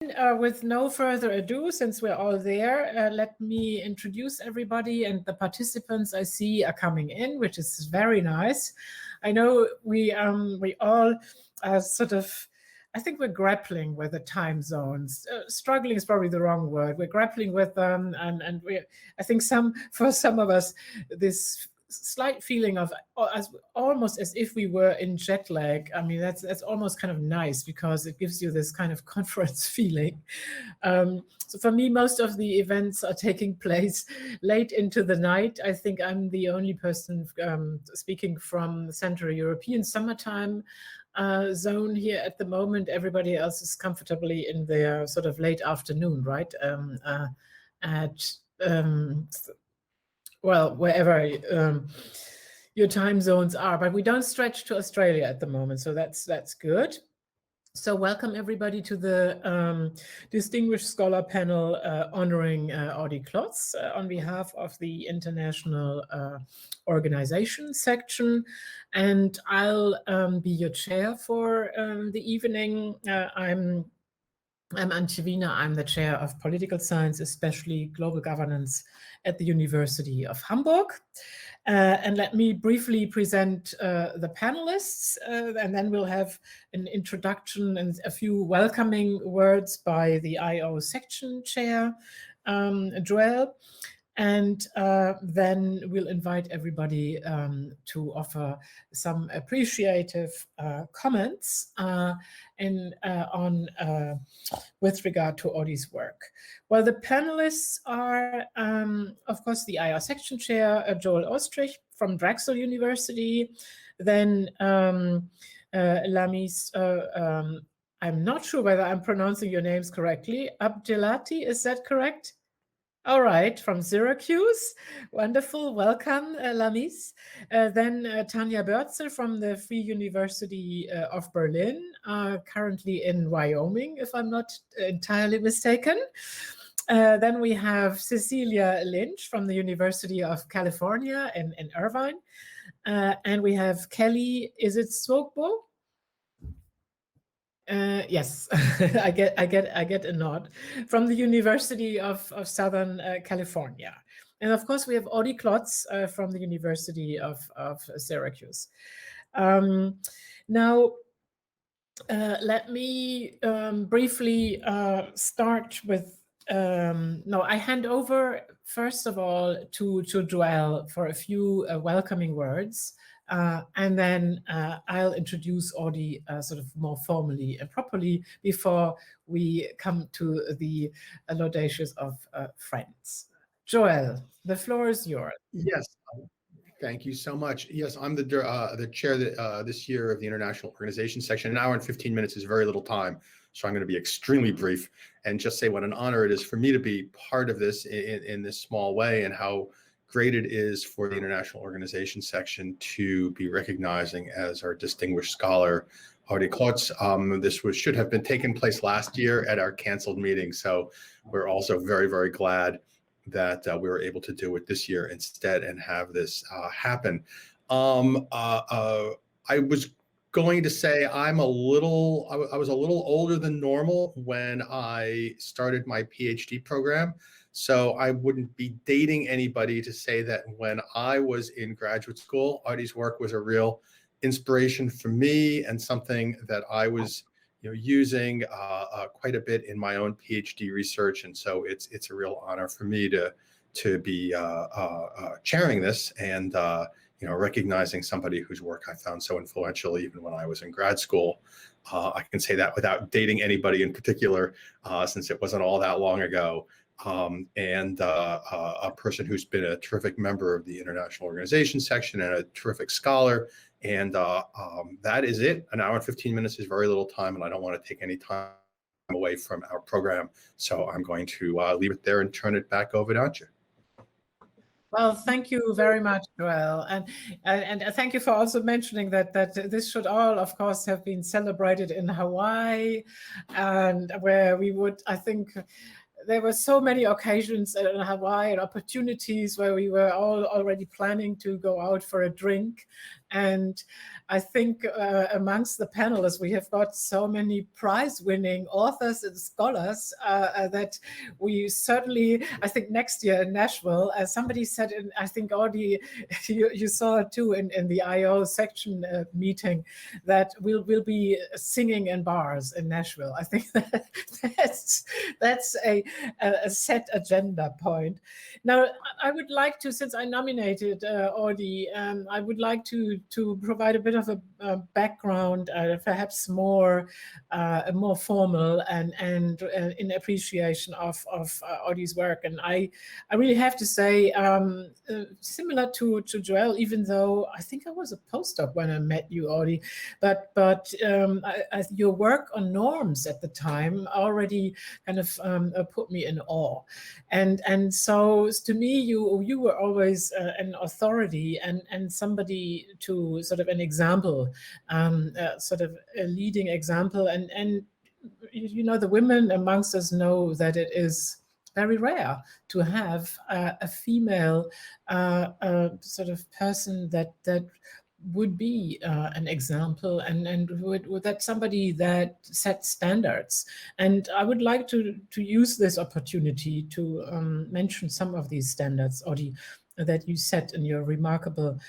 With no further ado, since we're all there, let me introduce everybody, and the participants I see are coming in, which is very nice. I know we all sort of, I think we're grappling with the time zones. Struggling is probably the wrong word. We're grappling with them, and I think for some of us, this slight feeling of almost as if we were in jet lag. I mean, that's almost kind of nice because it gives you this kind of conference feeling. So for me, most of the events are taking place late into the night. I think I'm the only person speaking from the Central European summertime zone here at the moment. Everybody else is comfortably in their sort of late afternoon, right? Well, wherever your time zones are, but we don't stretch to Australia at the moment, so that's good. So welcome everybody to the Distinguished Scholar Panel honoring Audie Klotz on behalf of the International Organization section. And I'll be your chair for the evening. I'm Antje Wiener. I'm the chair of political science, especially global governance at the University of Hamburg. And let me briefly present the panelists, and then we'll have an introduction and a few welcoming words by the IO section chair, Joel. And then we'll invite everybody to offer some appreciative comments with regard to Audie's work. Well, the panelists are, of course, the IR section chair, Joel Ostrich from Drexel University, then Lamis, I'm not sure whether I'm pronouncing your names correctly. Abdelati, is that correct? All right, from Syracuse. Wonderful. Welcome, Lamis. Then Tanja Börzel from the Free University of Berlin, currently in Wyoming, if I'm not entirely mistaken. Then we have Cecilia Lynch from the University of California in Irvine. And we have Kelly, is it Swogbo? Yes, I get a nod from the University of Southern California. And of course, we have Audie Klotz from the University of Syracuse. Now, let me briefly start with, I hand over, first of all, to Joel for a few welcoming words. And then I'll introduce Audie sort of more formally and properly before we come to the laudations of friends. Joel, the floor is yours. Yes, thank you so much. Yes, I'm the chair this year of the International Organization section. An hour and 15 minutes is very little time, so I'm going to be extremely brief and just say what an honor it is for me to be part of this in this small way, and how great it is for the International Organization section to be recognizing as our distinguished scholar, Audie Klotz. This should have been taken place last year at our canceled meeting. So we're also very, very glad that we were able to do it this year instead and have this happen. I was going to say I was a little older than normal when I started my PhD program. So I wouldn't be dating anybody to say that when I was in graduate school, Audie's work was a real inspiration for me and something that I was using quite a bit in my own PhD research. And so it's a real honor for me to be chairing this and recognizing somebody whose work I found so influential even when I was in grad school. I can say that without dating anybody in particular, since it wasn't all that long ago. And a person who's been a terrific member of the International Organization section and a terrific scholar. And that is it. An hour and 15 minutes is very little time, and I don't want to take any time away from our program. So I'm going to leave it there and turn it back over to Antje. Well, thank you very much, Joel, and thank you for also mentioning that this should all, of course, have been celebrated in Hawaii, and where we would, I think, there were so many occasions in Hawaii and opportunities where we were all already planning to go out for a drink And I think amongst the panelists, we have got so many prize-winning authors and scholars that we certainly, I think next year in Nashville, as somebody said, I think Audie, you saw it too in the IO section meeting, that we'll be singing in bars in Nashville. I think that's a set agenda point. Now, I would like to, since I nominated Audie, I would like to provide a bit of a background, perhaps more formal and in appreciation of Audie's work. And I really have to say, similar to Joelle, even though I think I was a postdoc when I met you, Audie, but your work on norms at the time already kind of put me in awe. And so to me, you were always an authority and somebody to sort of an example, sort of a leading example. And you know, the women amongst us know that it is very rare to have a female sort of person that would be an example and would that somebody that sets standards. And I would like to use this opportunity to mention some of these standards, Audie, that you set in your remarkable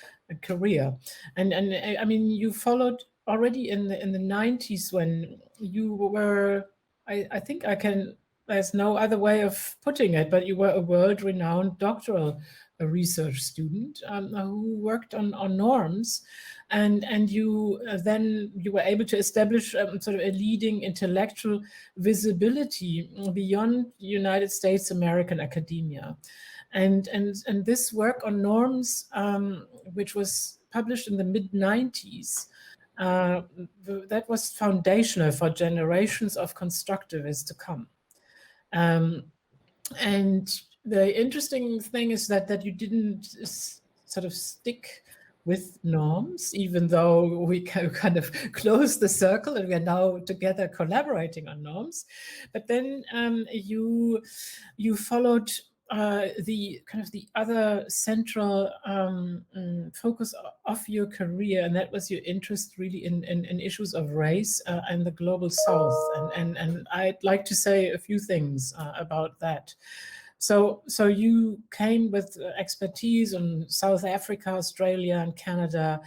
career. And I mean, you followed already in the 90s when you were, I think there's no other way of putting it, but you were a world-renowned doctoral research student who worked on norms, and you then you were able to establish sort of a leading intellectual visibility beyond United States American academia, and this work on norms, which was published in the mid-90s, that was foundational for generations of constructivists to come. And the interesting thing is that you didn't sort of stick with norms, even though we kind of closed the circle and we are now together collaborating on norms. But then you followed the kind of the other central focus of your career, and that was your interest really in issues of race and the global South. And I'd like to say a few things about that. So you came with expertise on South Africa, Australia, and Canada,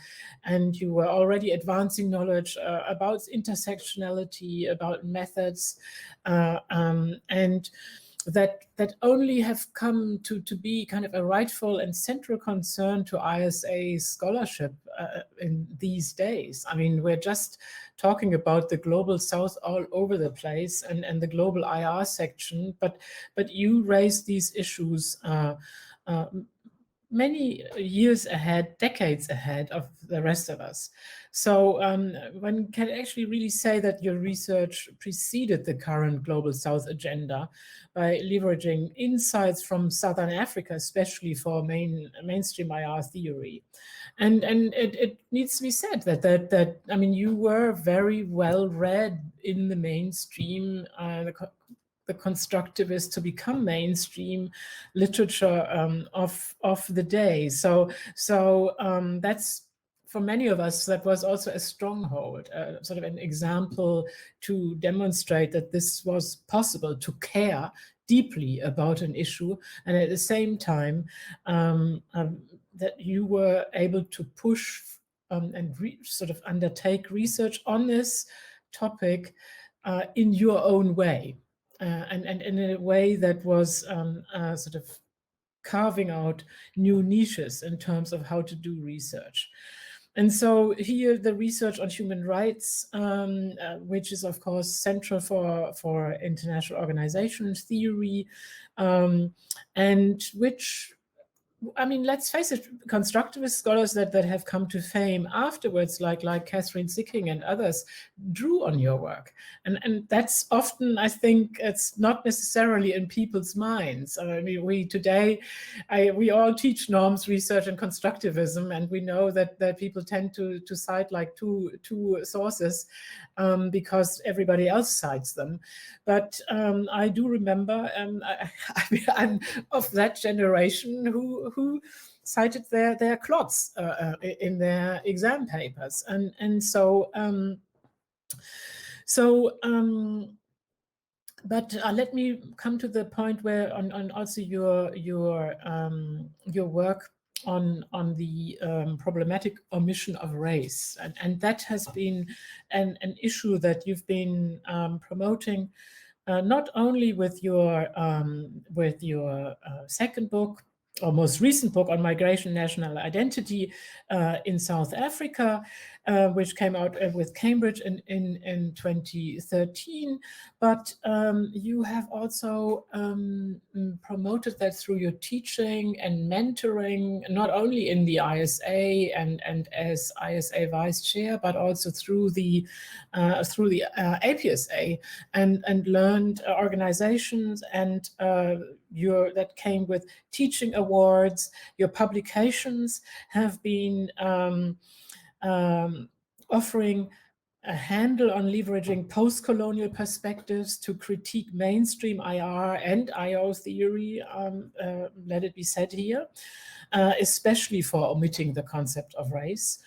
and you were already advancing knowledge about intersectionality, about methods, and that only have come to be kind of a rightful and central concern to ISA scholarship in these days. I mean, we're just talking about the global South all over the place and the global IR section, but you raised these issues many years ahead, decades ahead of the rest of us. So one can actually really say that your research preceded the current Global South agenda by leveraging insights from Southern Africa, especially for mainstream IR theory. And it needs to be said that I mean, you were very well read in the mainstream, the constructivist to become mainstream literature of the day. So that's, for many of us, that was also a stronghold, sort of an example to demonstrate that this was possible, to care deeply about an issue, and at the same time that you were able to push and sort of undertake research on this topic in your own way. And in a way that was sort of carving out new niches in terms of how to do research. And so here the research on human rights, which is of course central for international organization theory, and which, I mean, let's face it, constructivist scholars that have come to fame afterwards, like Catherine Sicking and others, drew on your work. And that's often, I think, it's not necessarily in people's minds. I mean, we all teach norms research and constructivism, and we know that people tend to cite like two sources because everybody else cites them. But I do remember, I'm of that generation who cited their Klotz in their exam papers, and so but let me come to the point where on also your work on the problematic omission of race, and that has been an issue that you've been promoting not only with your second book or most recent book on migration and national identity in South Africa, which came out with Cambridge in 2013, but you have also promoted that through your teaching and mentoring, not only in the ISA and as ISA vice chair, but also through the APSA and learned organizations, and that came with teaching awards. Your publications have been offering a handle on leveraging post-colonial perspectives to critique mainstream IR and IO theory, let it be said here, especially for omitting the concept of race.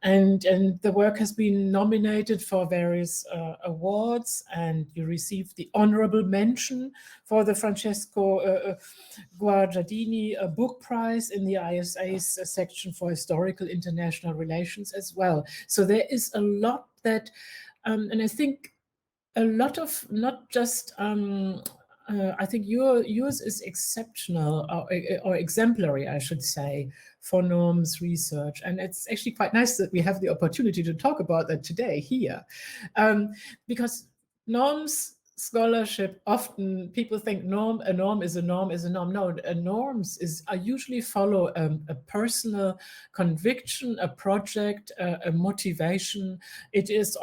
And the work has been nominated for various awards, and you received the honorable mention for the Francesco Guargiardini Book Prize in the ISA's section for historical international relations as well. So there is a lot that, and I think a lot of not just, I think yours is exceptional or exemplary, I should say, for norms research. And it's actually quite nice that we have the opportunity to talk about that today here. Because norms scholarship, often people think a norm is a norm is a norm. No, norms usually follow a personal conviction, a project, a motivation. It is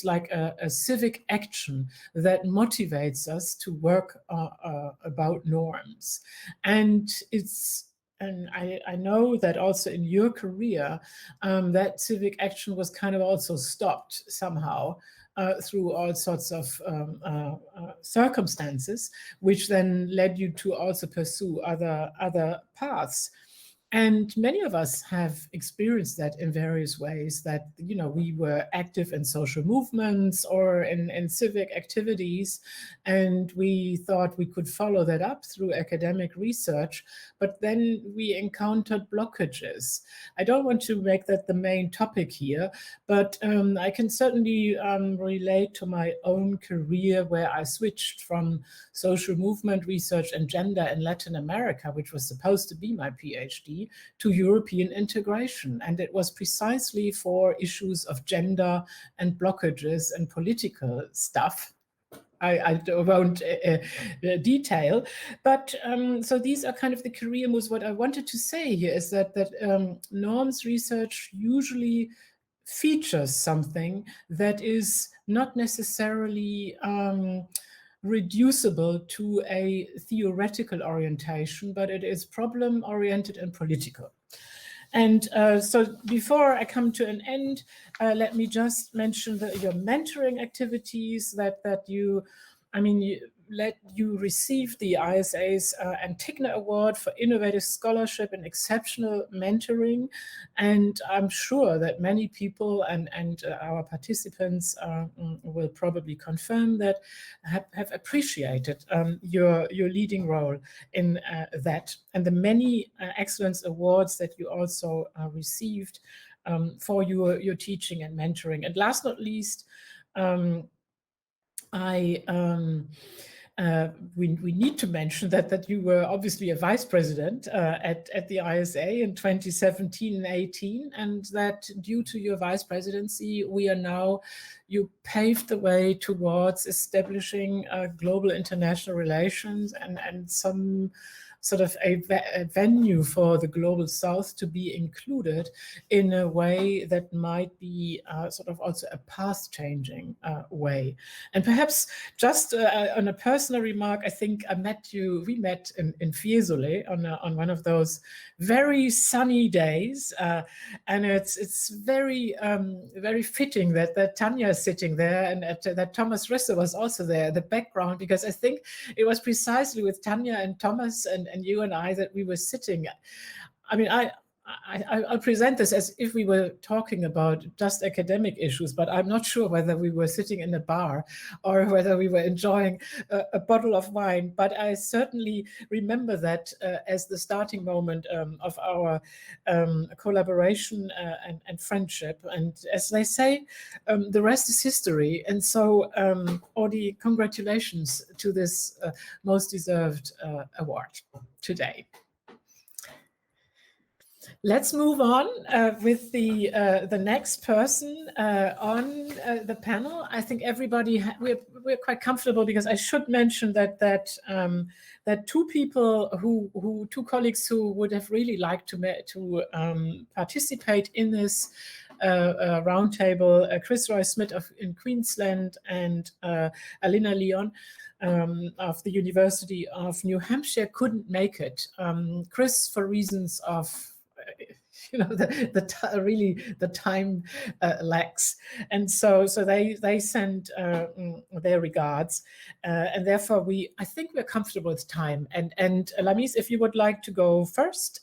like a civic action that motivates us to work about norms. And I know that also in your career, that civic action was kind of also stopped somehow through all sorts of circumstances, which then led you to also pursue other paths. And many of us have experienced that in various ways, that, you know, we were active in social movements or in civic activities, and we thought we could follow that up through academic research, but then we encountered blockages. I don't want to make that the main topic here, but I can certainly relate to my own career, where I switched from social movement research and gender in Latin America, which was supposed to be my PhD, to European integration. And it was precisely for issues of gender and blockages and political stuff. I won't detail, but so these are kind of the career moves. What I wanted to say here is that norms research usually features something that is not necessarily reducible to a theoretical orientation, but it is problem-oriented and political. And so before I come to an end, let me just mention your mentoring activities that you, I mean, you received the ISA's Antigna Award for Innovative Scholarship and Exceptional Mentoring. And I'm sure that many people and our participants will probably confirm that, have appreciated your leading role in that, and the many excellence awards that you also received for your teaching and mentoring. And last not least, we need to mention that you were obviously a vice president at the ISA in 2017 and 18, and that due to your vice presidency, you paved the way towards establishing global international relations and some sort of a venue for the Global South to be included in a way that might be sort of also a path-changing way. And perhaps just on a personal remark, I think we met in Fiesole on one of those very sunny days, and it's very very fitting that Tanya is sitting there and that Thomas Russo was also there, the background, because I think it was precisely with Tanya and Thomas and you and I that we were sitting. I mean, I'll present this as if we were talking about just academic issues, but I'm not sure whether we were sitting in a bar or whether we were enjoying a bottle of wine. But I certainly remember that as the starting moment of our collaboration and friendship. And as they say, the rest is history. And so, Audie, congratulations to this most deserved award today. Let's move on with the next person on the panel. I think everybody we're quite comfortable, because I should mention that two people two colleagues who would have really liked to participate in this roundtable, Chris Roy-Smith in Queensland and Alina Leon of the University of New Hampshire couldn't make it. Chris, for reasons of the time lacks, and so they send their regards, and therefore I think we're comfortable with time. And Lamis, if you would like to go first,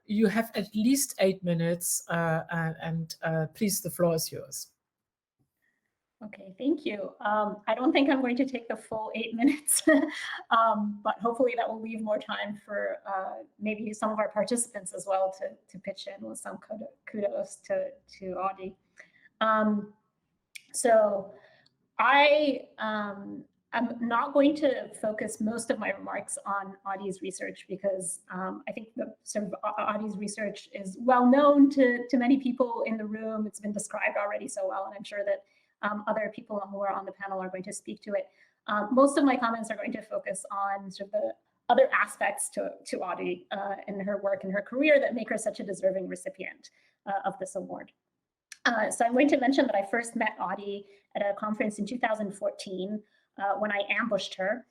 you have at least 8 minutes, and please, the floor is yours. Okay, thank you. I don't think I'm going to take the full 8 minutes, but hopefully that will leave more time for maybe some of our participants as well to pitch in with some kudos to Audie. So I'm not going to focus most of my remarks on Audie's research, because I think the sort of Audie's research is well known to many people in the room. It's been described already so well, and I'm sure that other people who are on the panel are going to speak to it. Most of my comments are going to focus on sort of the other aspects to Audie and her work and her career that make her such a deserving recipient of this award. So I'm going to mention that I first met Audie at a conference in 2014 when I ambushed her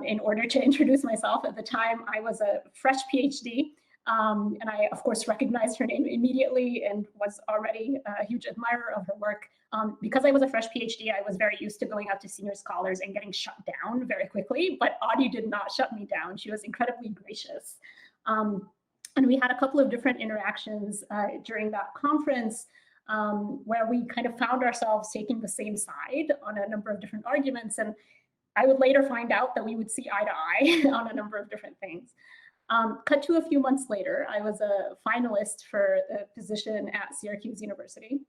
in order to introduce myself. At the time, I was a fresh PhD, and I, of course, recognized her name immediately and was already a huge admirer of her work. Because I was a fresh PhD, I was very used to going out to senior scholars and getting shut down very quickly, but Audie did not shut me down. She was incredibly gracious. And we had a couple of different interactions during that conference where we kind of found ourselves taking the same side on a number of different arguments. And I would later find out that we would see eye to eye on a number of different things. Cut to a few months later, I was a finalist for a position at Syracuse University.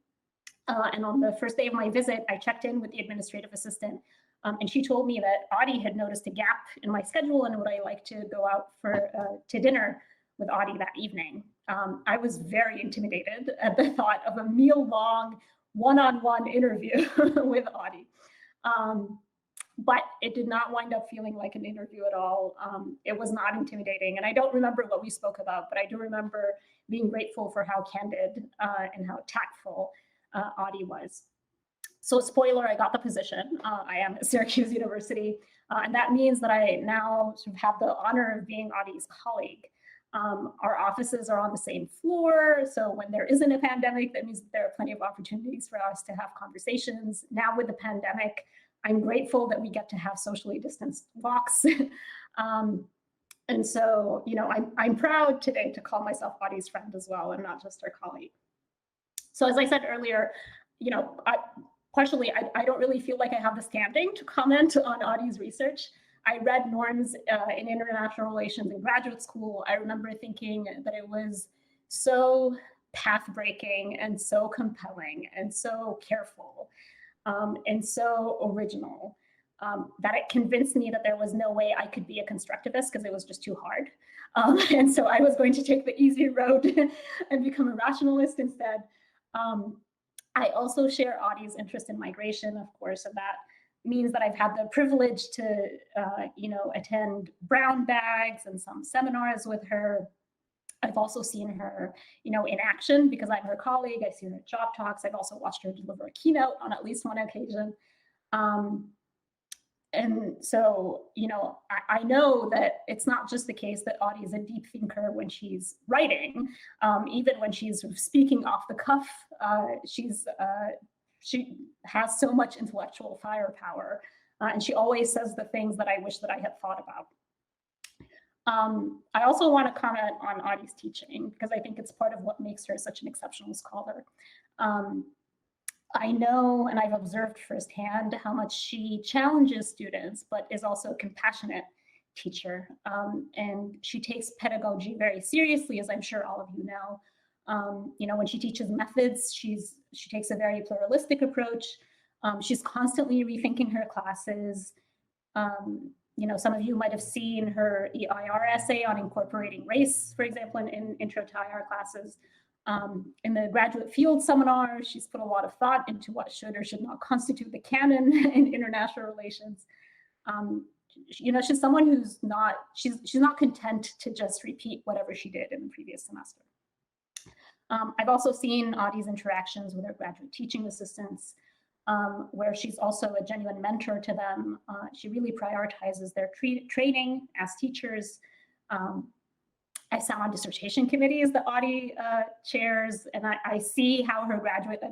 And on the first day of my visit, I checked in with the administrative assistant, and she told me that Audie had noticed a gap in my schedule and would I like to go out to dinner with Audie that evening. I was very intimidated at the thought of a meal-long, one-on-one interview with Audie. But it did not wind up feeling like an interview at all. It was not intimidating. And I don't remember what we spoke about, but I do remember being grateful for how candid and how tactful Audie was. So spoiler, I got the position. I am at Syracuse University, and that means that I now sort of have the honor of being Audie's colleague. Our offices are on the same floor, so when there isn't a pandemic, that means that there are plenty of opportunities for us to have conversations. Now with the pandemic, I'm grateful that we get to have socially distanced walks. And so, I'm proud today to call myself Audie's friend as well, and not just her colleague. So as I said earlier, I don't really feel like I have the standing to comment on Audie's research. I read norms in international relations in graduate school. I remember thinking that it was so path-breaking and so compelling and so careful and so original that it convinced me that there was no way I could be a constructivist because it was just too hard. And so I was going to take the easy road and become a rationalist instead. I also share Audie's interest in migration, of course, and that means that I've had the privilege to, attend brown bags and some seminars with her. I've also seen her, in action because I'm her colleague. I've seen her at job talks. I've also watched her deliver a keynote on at least one occasion. And so, I know that it's not just the case that Audie is a deep thinker when she's writing. Even when she's sort of speaking off the cuff, she has so much intellectual firepower, and she always says the things that I wish that I had thought about. I also want to comment on Audie's teaching, because I think it's part of what makes her such an exceptional scholar. I know, and I've observed firsthand, how much she challenges students, but is also a compassionate teacher. And she takes pedagogy very seriously, as I'm sure all of you know. When she teaches methods, she takes a very pluralistic approach. She's constantly rethinking her classes. Some of you might have seen her EIR essay on incorporating race, for example, in intro to IR classes. In the graduate field seminar, she's put a lot of thought into what should or should not constitute the canon in international relations. She's someone who's she's not content to just repeat whatever she did in the previous semester. I've also seen Audie's interactions with her graduate teaching assistants, where she's also a genuine mentor to them. She really prioritizes their training as teachers. I sat on dissertation committees that Audie chairs, and I see how her graduate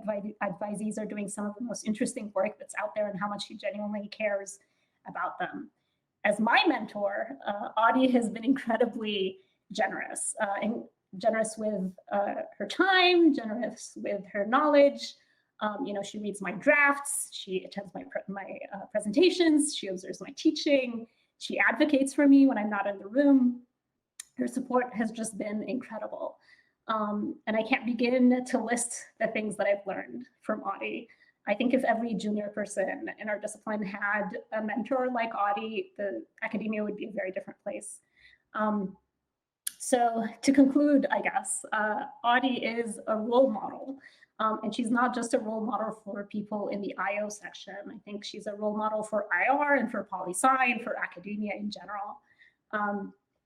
advisees are doing some of the most interesting work that's out there and how much she genuinely cares about them. As my mentor, Audie has been incredibly generous, generous with her time, generous with her knowledge. She reads my drafts, she attends my presentations, she observes my teaching, she advocates for me when I'm not in the room. Her support has just been incredible. And I can't begin to list the things that I've learned from Audie. I think if every junior person in our discipline had a mentor like Audie, the academia would be a very different place. So to conclude, I guess, Audie is a role model. And she's not just a role model for people in the IO section. I think she's a role model for IR and for poli-sci and for academia in general.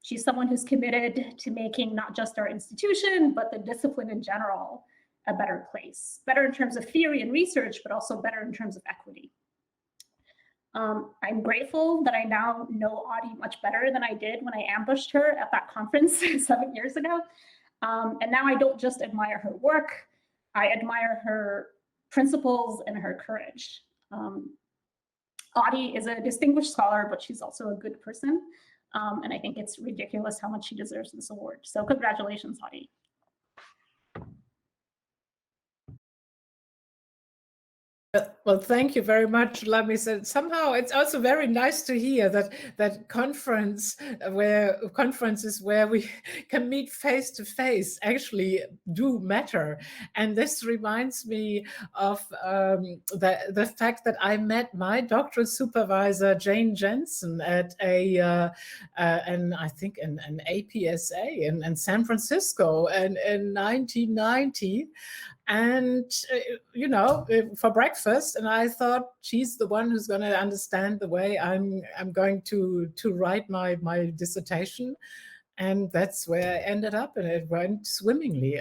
She's someone who's committed to making not just our institution, but the discipline in general a better place. Better in terms of theory and research, but also better in terms of equity. I'm grateful that I now know Audie much better than I did when I ambushed her at that conference 7 years ago. And now I don't just admire her work, I admire her principles and her courage. Audie is a distinguished scholar, but she's also a good person. And I think it's ridiculous how much she deserves this award. So congratulations, Audie. Well, thank you very much. Let me say, somehow it's also very nice to hear that conferences where we can meet face to face actually do matter. And this reminds me of the fact that I met my doctoral supervisor Jane Jensen at I think an APSA in San Francisco in 1990. And, for breakfast, and I thought she's the one who's going to understand the way I'm going to write my dissertation. And that's where I ended up, and it went swimmingly.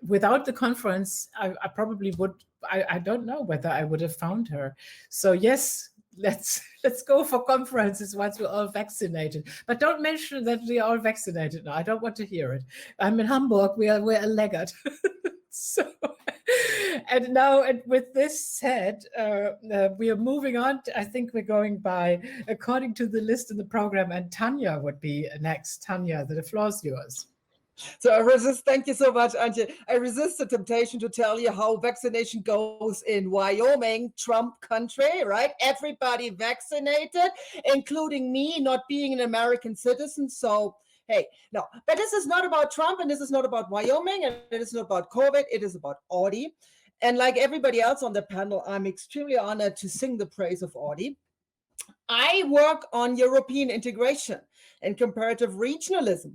Without the conference, I probably would, I don't know whether I would have found her. So yes, let's go for conferences once we're all vaccinated. But don't mention that we are all vaccinated now. I don't want to hear it. I'm in Hamburg, we're a laggard. So, and now, and with this said, we are moving on. I think we're going by according to the list in the program, and Tanya would be next. Tanya, the floor is yours. So thank you so much, Antje. I resist the temptation to tell you how vaccination goes in Wyoming, Trump country, right? Everybody vaccinated, including me not being an American citizen. So, hey, no, but this is not about Trump, and this is not about Wyoming, and it is not about COVID. It is about Audie. And like everybody else on the panel, I'm extremely honored to sing the praise of Audie. I work on European integration and comparative regionalism.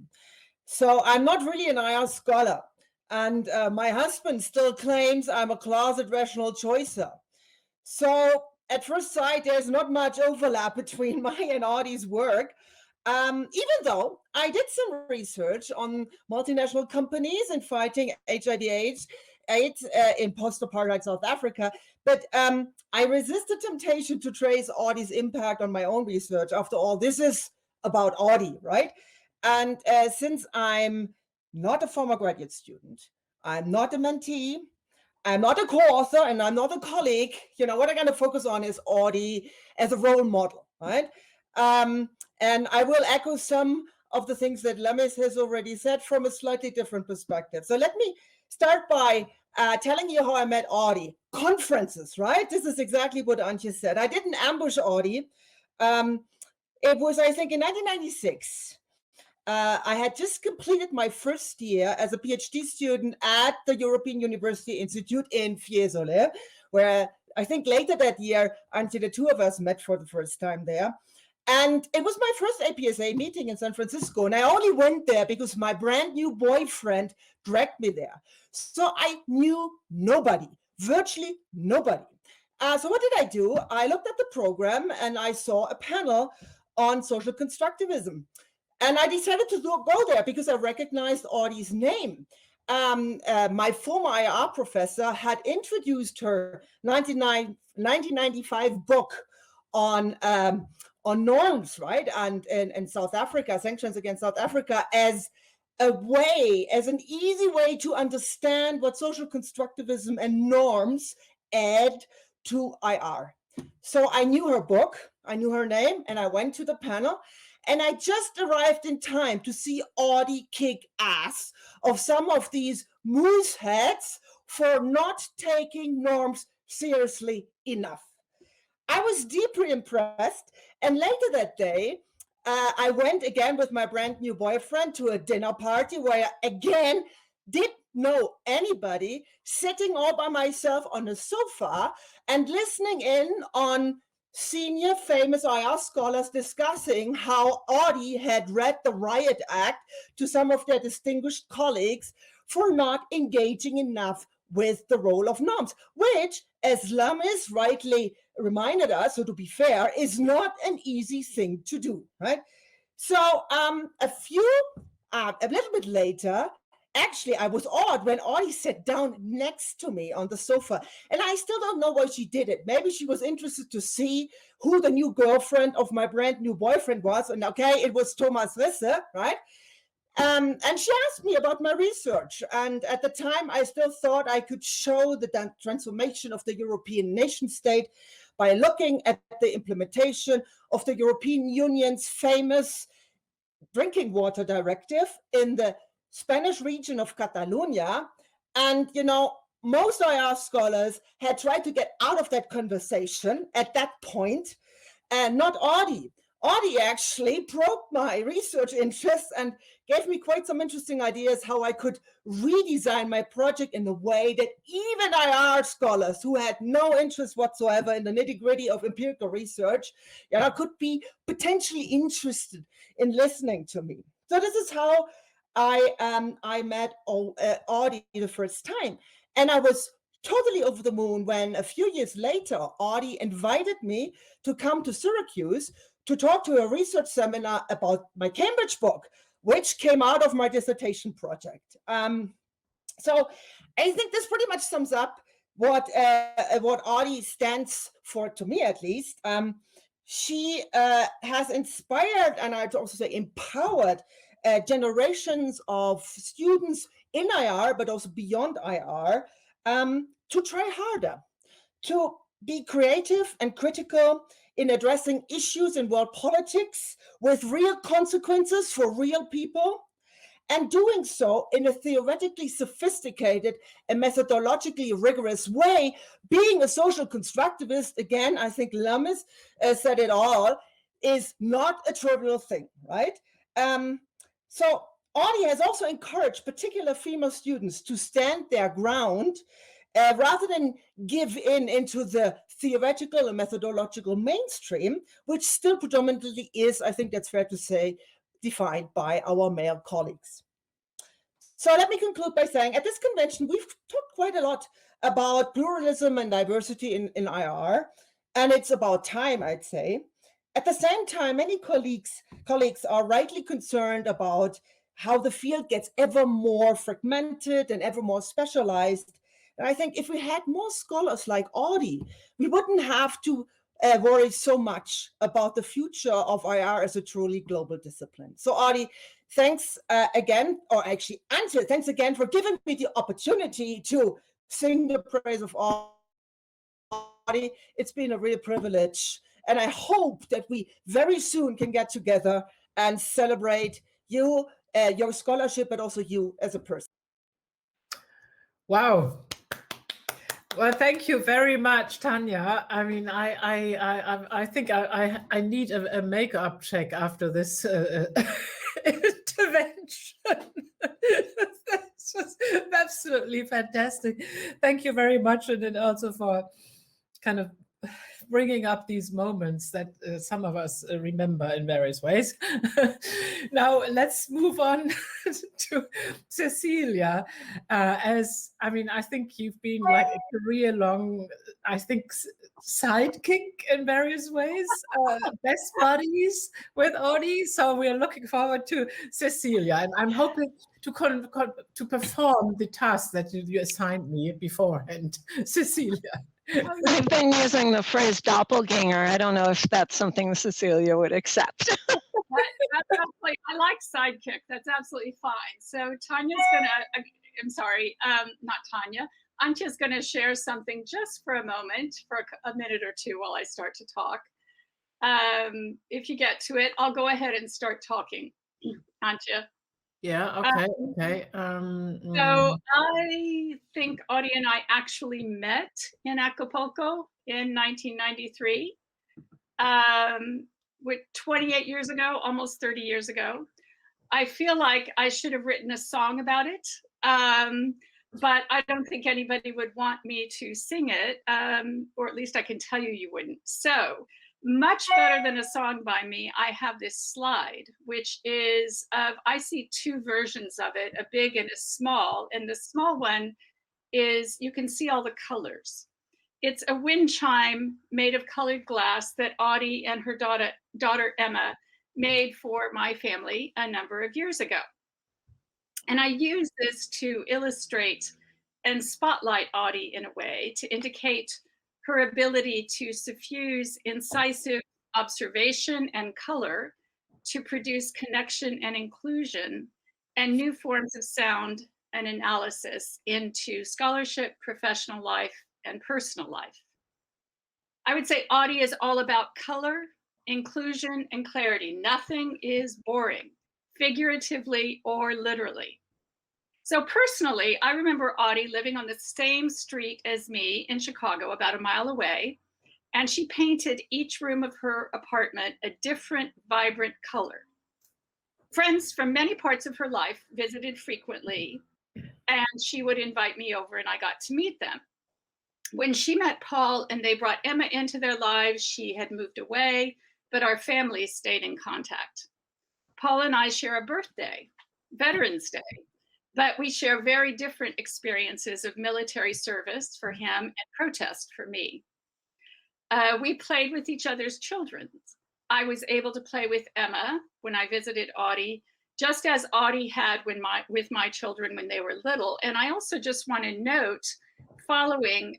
So I'm not really an IR scholar. And my husband still claims I'm a closet rational choicer. So at first sight, there's not much overlap between my and Audie's work. Even though I did some research on multinational companies and fighting HIV/AIDS in post-apartheid South Africa, but I resist the temptation to trace Audie's impact on my own research. After all, this is about Audie, right? And since I'm not a former graduate student, I'm not a mentee, I'm not a co-author, and I'm not a colleague, what I'm going to focus on is Audie as a role model, right? And I will echo some of the things that Lemis has already said from a slightly different perspective. So let me start by telling you how I met Audie. Conferences, right? This is exactly what Antje said. I didn't ambush Audie. It was, I think, in 1996. I had just completed my first year as a PhD student at the European University Institute in Fiesole, where I think later that year, Antje, the two of us met for the first time there. And it was my first APSA meeting in San Francisco. And I only went there because my brand new boyfriend dragged me there. So I knew nobody, virtually nobody. So what did I do? I looked at the program and I saw a panel on social constructivism. And I decided to go there because I recognized Audie's name. My former IR professor had introduced her 1995 book on norms, right? And in South Africa, sanctions against South Africa, as an easy way to understand what social constructivism and norms add to IR. So I knew her book, I knew her name, and I went to the panel. And I just arrived in time to see Audie kick ass of some of these moose heads for not taking norms seriously enough. I was deeply impressed. And later that day, I went again with my brand new boyfriend to a dinner party where I again didn't know anybody, sitting all by myself on a sofa and listening in on senior famous IR scholars discussing how Audie had read the Riot Act to some of their distinguished colleagues for not engaging enough with the role of norms, which, as Lemis rightly reminded us, so to be fair, is not an easy thing to do, right? So a little bit later, actually, I was awed when Audie sat down next to me on the sofa. And I still don't know why she did it. Maybe she was interested to see who the new girlfriend of my brand new boyfriend was. And okay, it was Thomas Risse, right? And she asked me about my research. And at the time, I still thought I could show the transformation of the European nation state by looking at the implementation of the European Union's famous drinking water directive in the Spanish region of Catalonia. And, you know, most IR scholars had tried to get out of that conversation at that point, and not Audie. Audie actually probed my research interests and gave me quite some interesting ideas how I could redesign my project in a way that even IR scholars who had no interest whatsoever in the nitty-gritty of empirical research, you know, could be potentially interested in listening to me. So this is how I met Audie the first time. And I was totally over the moon when a few years later, Audie invited me to come to Syracuse to talk to a research seminar about my Cambridge book, which came out of my dissertation project. So I think this pretty much sums up what Audie stands for, to me at least. She has inspired, and I'd also say empowered, generations of students in IR, but also beyond IR, to try harder, to be creative and critical in addressing issues in world politics with real consequences for real people, and doing so in a theoretically sophisticated and methodologically rigorous way. Being a social constructivist, again, I think Lemis said it all, is not a trivial thing, right? So Audie has also encouraged particular female students to stand their ground rather than give in into the theoretical and methodological mainstream, which still predominantly is, I think that's fair to say, defined by our male colleagues. So let me conclude by saying at this convention, we've talked quite a lot about pluralism and diversity in IR, and it's about time, I'd say. At the same time, many colleagues are rightly concerned about how the field gets ever more fragmented and ever more specialized. And I think if we had more scholars like Audie, we wouldn't have to worry so much about the future of IR as a truly global discipline. So Audie, thanks again, or actually Antje, thanks again for giving me the opportunity to sing the praise of Audie. It's been a real privilege. And I hope that we very soon can get together and celebrate you, your scholarship, but also you as a person. Wow. Well, thank you very much, Tanya. I mean, I think I need a makeup check after this intervention. That's just absolutely fantastic. Thank you very much, and then also for kind of bringing up these moments that some of us remember in various ways. Now let's move on to Cecilia. I think you've been like a career-long, I think, sidekick in various ways, best buddies with Audie. So we're looking forward to Cecilia, and I'm hoping to perform the task that you assigned me beforehand, Cecilia. I've been using the phrase doppelganger. I don't know if that's something Cecilia would accept. That's absolutely, I like sidekick. That's absolutely fine. So Tanya's gonna, I'm sorry, not Tanya. Antje's gonna share something just for a moment, for a minute or two while I start to talk. If you get to it, I'll go ahead and start talking, Antje. Yeah, okay, okay. So I think Audie and I actually met in Acapulco in 1993, with 28 years ago, almost 30 years ago. I feel like I should have written a song about it, but I don't think anybody would want me to sing it, or at least I can tell you wouldn't. So much better than a song by me, I have this slide, which is I see two versions of it, a big and a small. And the small one is, you can see all the colors. It's a wind chime made of colored glass that Audie and her daughter Emma made for my family a number of years ago. And I use this to illustrate and spotlight Audie in a way, to indicate her ability to suffuse incisive observation and color to produce connection and inclusion and new forms of sound and analysis into scholarship, professional life, and personal life. I would say Audie is all about color, inclusion, and clarity. Nothing is boring, figuratively or literally. So personally, I remember Audie living on the same street as me in Chicago, about a mile away, and she painted each room of her apartment a different, vibrant color. Friends from many parts of her life visited frequently, and she would invite me over and I got to meet them. When she met Paul and they brought Emma into their lives, she had moved away, but our families stayed in contact. Paul and I share a birthday, Veterans Day, but we share very different experiences of military service for him and protest for me. We played with each other's children. I was able to play with Emma when I visited Audie, just as Audie had with my children when they were little. And I also just want to note, following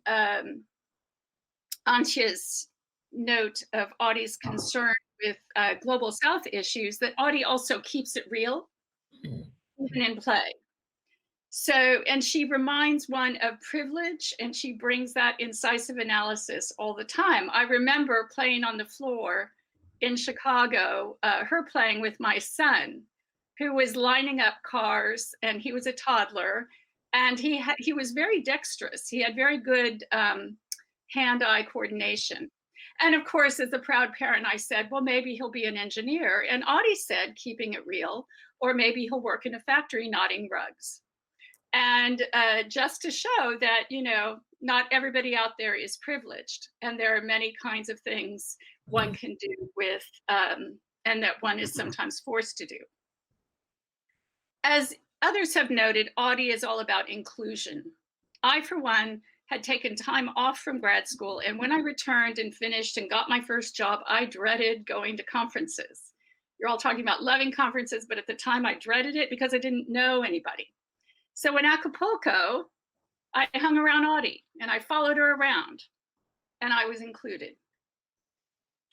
Antje's note of Audie's concern with Global South issues, that Audie also keeps it real, even in play. So, and she reminds one of privilege, and she brings that incisive analysis all the time. I remember playing on the floor in Chicago, her playing with my son, who was lining up cars, and he was a toddler, and he was very dexterous. He had very good hand-eye coordination. And of course, as a proud parent, I said, well, maybe he'll be an engineer. And Audie said, keeping it real, or maybe he'll work in a factory knotting rugs. And just to show that, you know, not everybody out there is privileged, and there are many kinds of things one can do with, and that one is sometimes forced to do. As others have noted, Audie is all about inclusion. I, for one, had taken time off from grad school, and when I returned and finished and got my first job, I dreaded going to conferences. You're all talking about loving conferences, but at the time I dreaded it because I didn't know anybody. So in Acapulco, I hung around Audie and I followed her around, and I was included.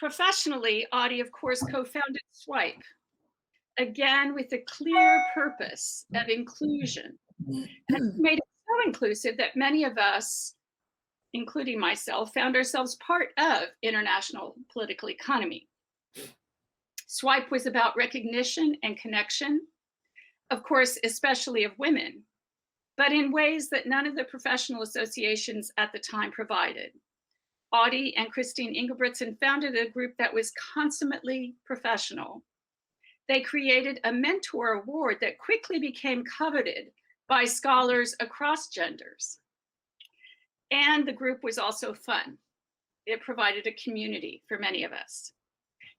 Professionally, Audie, of course, co-founded Swipe, again with a clear purpose of inclusion. And made it so inclusive that many of us, including myself, found ourselves part of international political economy. Swipe was about recognition and connection, of course, especially of women, but in ways that none of the professional associations at the time provided. Audie and Christine Ingebrigtsen founded a group that was consummately professional. They created a mentor award that quickly became coveted by scholars across genders. And the group was also fun. It provided a community for many of us.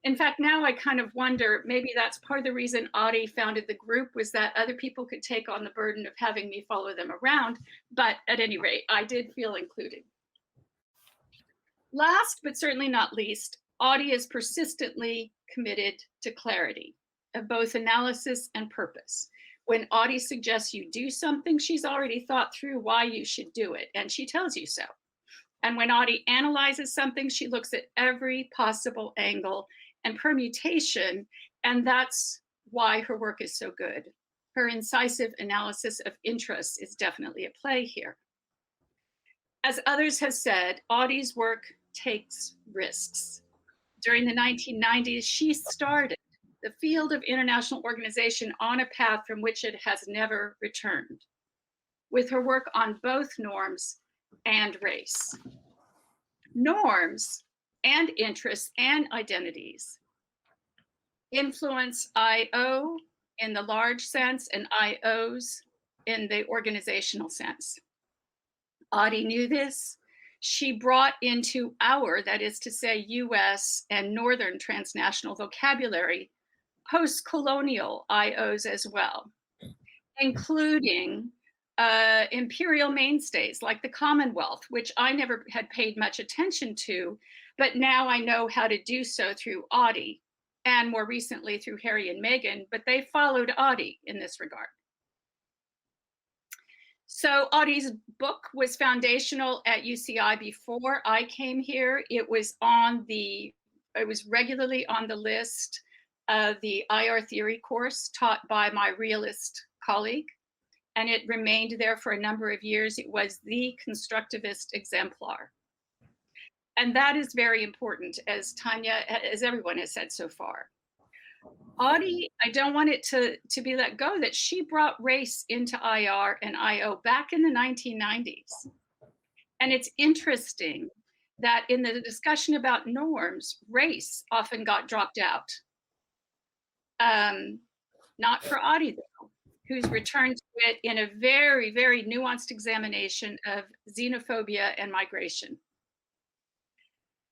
In fact, now I kind of wonder, maybe that's part of the reason Audie founded the group, was that other people could take on the burden of having me follow them around. But at any rate, I did feel included. Last, but certainly not least, Audie is persistently committed to clarity of both analysis and purpose. When Audie suggests you do something, she's already thought through why you should do it, and she tells you so. And when Audie analyzes something, she looks at every possible angle and permutation, and that's why her work is so good. Her incisive analysis of interests is definitely at play here. As others have said, Audie's work takes risks. During the 1990s, she started the field of international organization on a path from which it has never returned, with her work on both norms and race. Norms and interests and identities influence IO in the large sense and IOs in the organizational sense. Audie knew this. She brought into our, that is to say, US and Northern transnational vocabulary, post-colonial IOs as well, including imperial mainstays like the Commonwealth, which I never had paid much attention to, but now I know how to do so through Audie, and more recently through Harry and Meghan, but they followed Audie in this regard. So Audie's book was foundational at UCI before I came here. It was regularly on the list of the IR theory course taught by my realist colleague, and it remained there for a number of years. It was the constructivist exemplar. And that is very important, as Tanya, as everyone has said so far. Audie, I don't want it to be let go that she brought race into IR and IO back in the 1990s. And it's interesting that in the discussion about norms, race often got dropped out. Not for Audie, though, who's returned to it in a very, very nuanced examination of xenophobia and migration.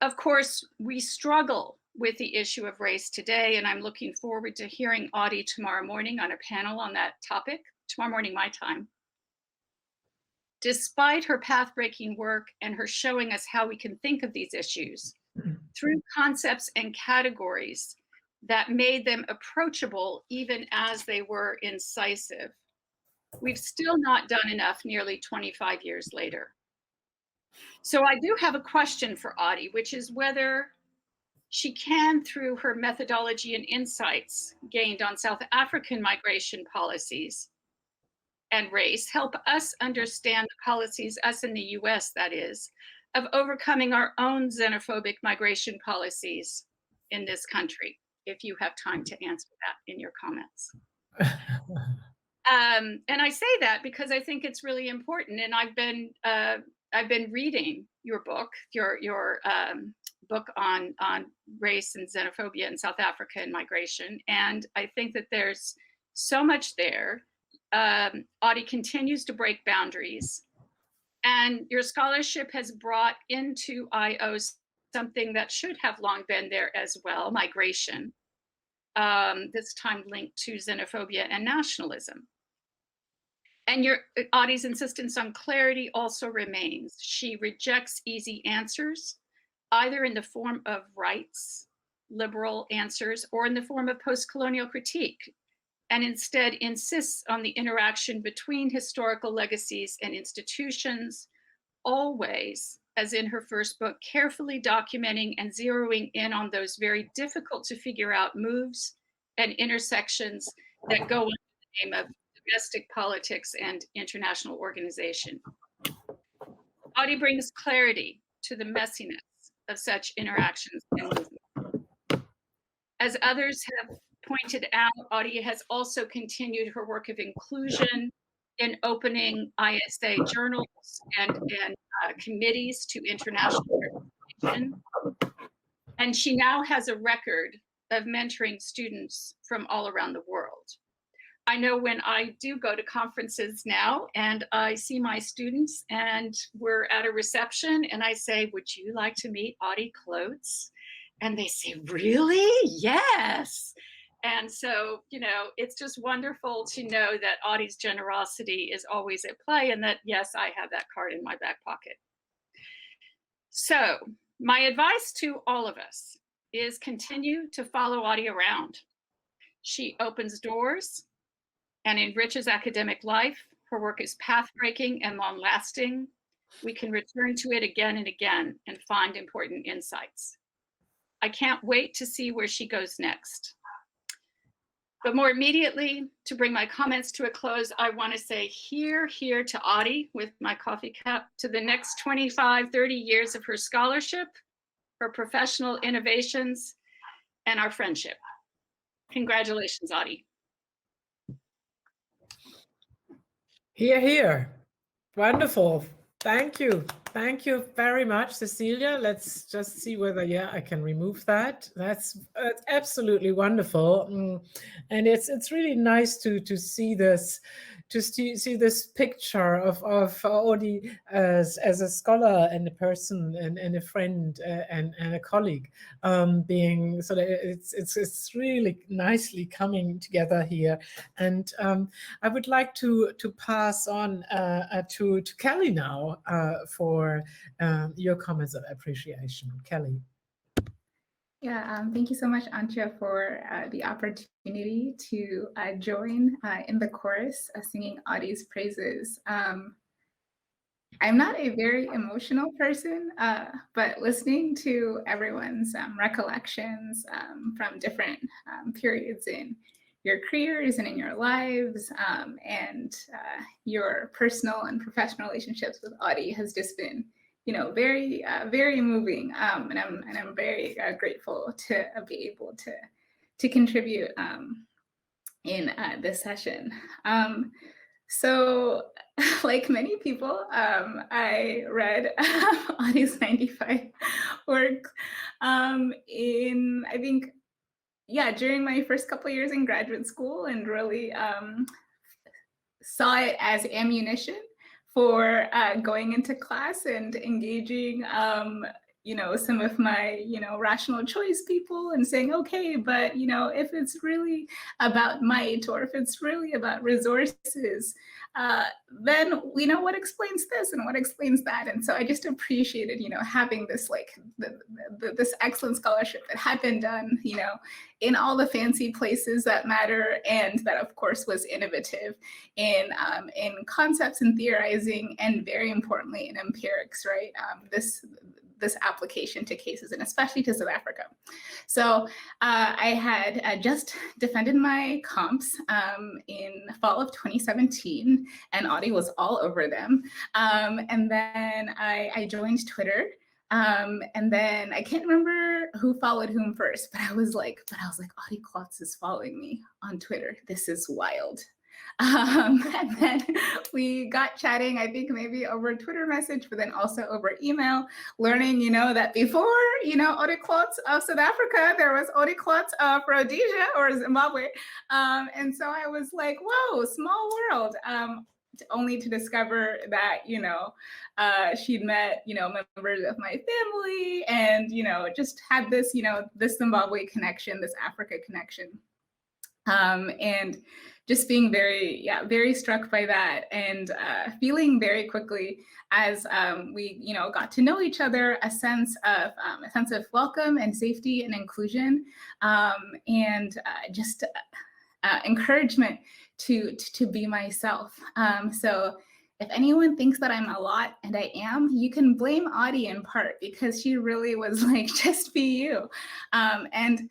Of course, we struggle with the issue of race today, and I'm looking forward to hearing Audie tomorrow morning on a panel on that topic, tomorrow morning my time. Despite her path-breaking work and her showing us how we can think of these issues through concepts and categories that made them approachable even as they were incisive, we've still not done enough nearly 25 years later. So I do have a question for Audie, which is whether she can, through her methodology and insights gained on South African migration policies and race, help us understand the policies, us in the US that is, of overcoming our own xenophobic migration policies in this country, if you have time to answer that in your comments. And I say that because I think it's really important, and I've been reading your book, your book on race and xenophobia in South Africa and migration, and I think that there's so much there. Audie continues to break boundaries, and your scholarship has brought into IO something that should have long been there as well, migration, this time linked to xenophobia and nationalism. And Audie's insistence on clarity also remains. She rejects easy answers, either in the form of rights, liberal answers, or in the form of post-colonial critique, and instead insists on the interaction between historical legacies and institutions, always, as in her first book, carefully documenting and zeroing in on those very difficult to figure out moves and intersections that go under the name of domestic politics and international organization. Audie brings clarity to the messiness of such interactions and movements. As others have pointed out, Audie has also continued her work of inclusion in opening ISA journals and committees to international participation. And she now has a record of mentoring students from all around the world. I know when I do go to conferences now and I see my students and we're at a reception and I say, would you like to meet Audie Klotz? And they say, really? Yes. And so, you know, it's just wonderful to know that Audie's generosity is always at play and that, yes, I have that card in my back pocket. So my advice to all of us is continue to follow Audie around. She opens doors and enriches academic life. Her work is path-breaking and long-lasting. We can return to it again and again and find important insights. I can't wait to see where she goes next. But more immediately, to bring my comments to a close, I want to say here to Audie with my coffee cup, to the next 25, 30 years of her scholarship, her professional innovations, and our friendship. Congratulations, Audie. Here. Wonderful. Thank you. Thank you very much, Cecilia. Let's just see whether, yeah, I can remove that. That's absolutely wonderful. And it's really nice to see this, see this picture of Audie as a scholar and a person and a friend and a colleague, being sort of, it's really nicely coming together here. And I would like to pass on to Kelly now for your comments of appreciation. Kelly. Yeah, thank you so much, Antje, for the opportunity to join in the chorus singing Audie's praises. I'm not a very emotional person, but listening to everyone's recollections from different periods in your careers and in your lives, and your personal and professional relationships with Audie has just been, you know, very, very moving. And I'm very grateful to be able to contribute in this session. So, like many people, I read Audie's 95 work in, I think, yeah, during my first couple of years in graduate school, and really saw it as ammunition for going into class and engaging, you know, some of my, you know, rational choice people and saying, okay, but, you know, if it's really about might, or if it's really about resources, then we know what explains this and what explains that. And so I just appreciated, you know, having this, like, this excellent scholarship that had been done, you know, in all the fancy places that matter, and that of course was innovative in concepts and theorizing, and very importantly in empirics, right? This application to cases, and especially to South Africa. So I had just defended my comps in fall of 2017, and Audie was all over them. And then I joined Twitter. And then I can't remember who followed whom first, but I was like, Audie Klotz is following me on Twitter. This is wild. And then we got chatting, I think maybe over Twitter message, but then also over email, learning, you know, that before, you know, Audie Klotz of South Africa, there was Audie Klotz of Rhodesia or Zimbabwe. And so I was like, whoa, small world. Only to discover that, you know, she'd met, you know, members of my family, and, you know, just had this, you know, this Zimbabwe connection, this Africa connection. And just being very, very struck by that, and feeling very quickly as we, you know, got to know each other, a sense of welcome and safety and inclusion, and just encouragement to be myself. So if anyone thinks that I'm a lot, and I am, you can blame Audie in part, because she really was like, just be you. And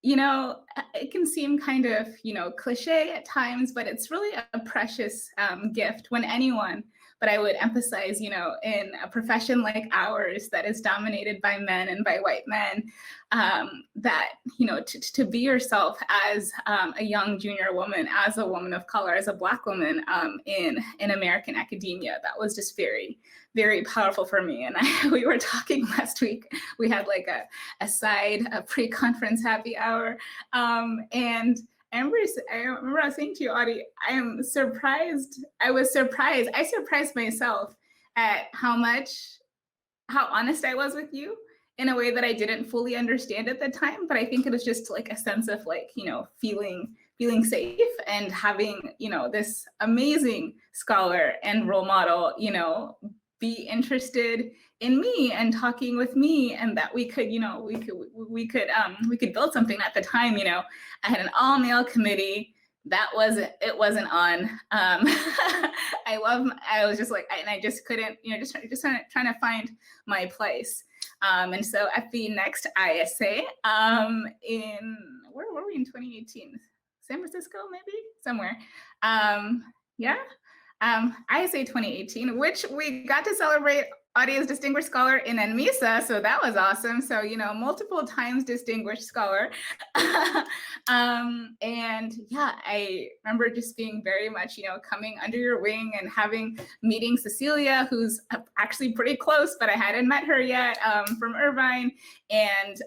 you know, it can seem kind of, you know, cliche at times, but it's really a precious gift when anyone but I would emphasize, you know, in a profession like ours that is dominated by men and by white men, that, you know, to be yourself as a young junior woman, as a woman of color, as a Black woman in American academia, that was just very, very powerful for me. And we were talking last week, we had like a pre-conference happy hour. And I remember I was saying to you, Audie, I surprised myself at how honest I was with you in a way that I didn't fully understand at the time. But I think it was just like a sense of like, you know, feeling safe and having, you know, this amazing scholar and role model, you know, be interested in me and talking with me, and that we could, you know, we could build something. At the time, you know, I had an all-male committee. It wasn't on. I was just like, and I just couldn't, you know, just trying to find my place. And so at the next ISA, where were we in 2018? San Francisco, maybe somewhere. ISA 2018, which we got to celebrate Audie's Distinguished Scholar in NMISA, so that was awesome. So, you know, multiple times distinguished scholar. And yeah, I remember just being very much, you know, coming under your wing and meeting Cecilia, who's actually pretty close, but I hadn't met her yet, from Irvine, and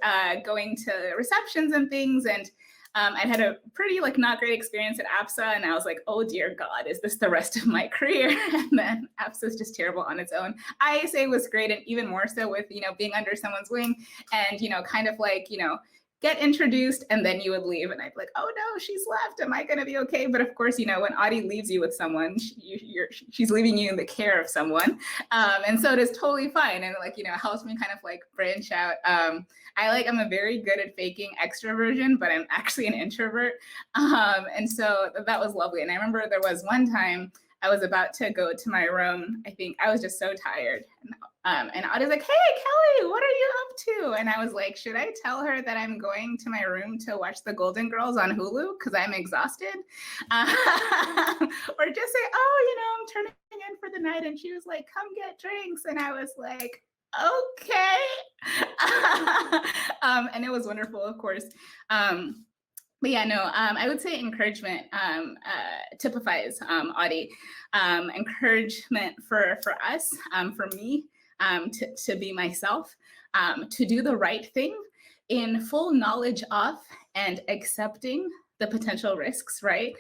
going to receptions and things. And I had a pretty like not great experience at APSA, and I was like, oh dear God, is this the rest of my career? And then APSA is just terrible on its own. ISA was great, and even more so with, you know, being under someone's wing and, you know, kind of like, you know, get introduced and then you would leave, and I'd be like, oh no, she's left. Am I going to be okay? But of course, you know, when Audie leaves you with someone, she's leaving you in the care of someone. And so it is totally fine. And like, you know, it helps me kind of like branch out. I'm a very good at faking extroversion, but I'm actually an introvert. And so that was lovely. And I remember there was one time I was about to go to my room. I think I was just so tired. And Audie's like, hey, Kelly, what are you up to? And I was like, should I tell her that I'm going to my room to watch The Golden Girls on Hulu because I'm exhausted? Or just say, oh, you know, I'm turning in for the night. And she was like, come get drinks. And I was like, okay. And it was wonderful, of course. But yeah, no, I would say encouragement typifies Audie. Encouragement for us, for me, to be myself, to do the right thing in full knowledge of and accepting the potential risks, right?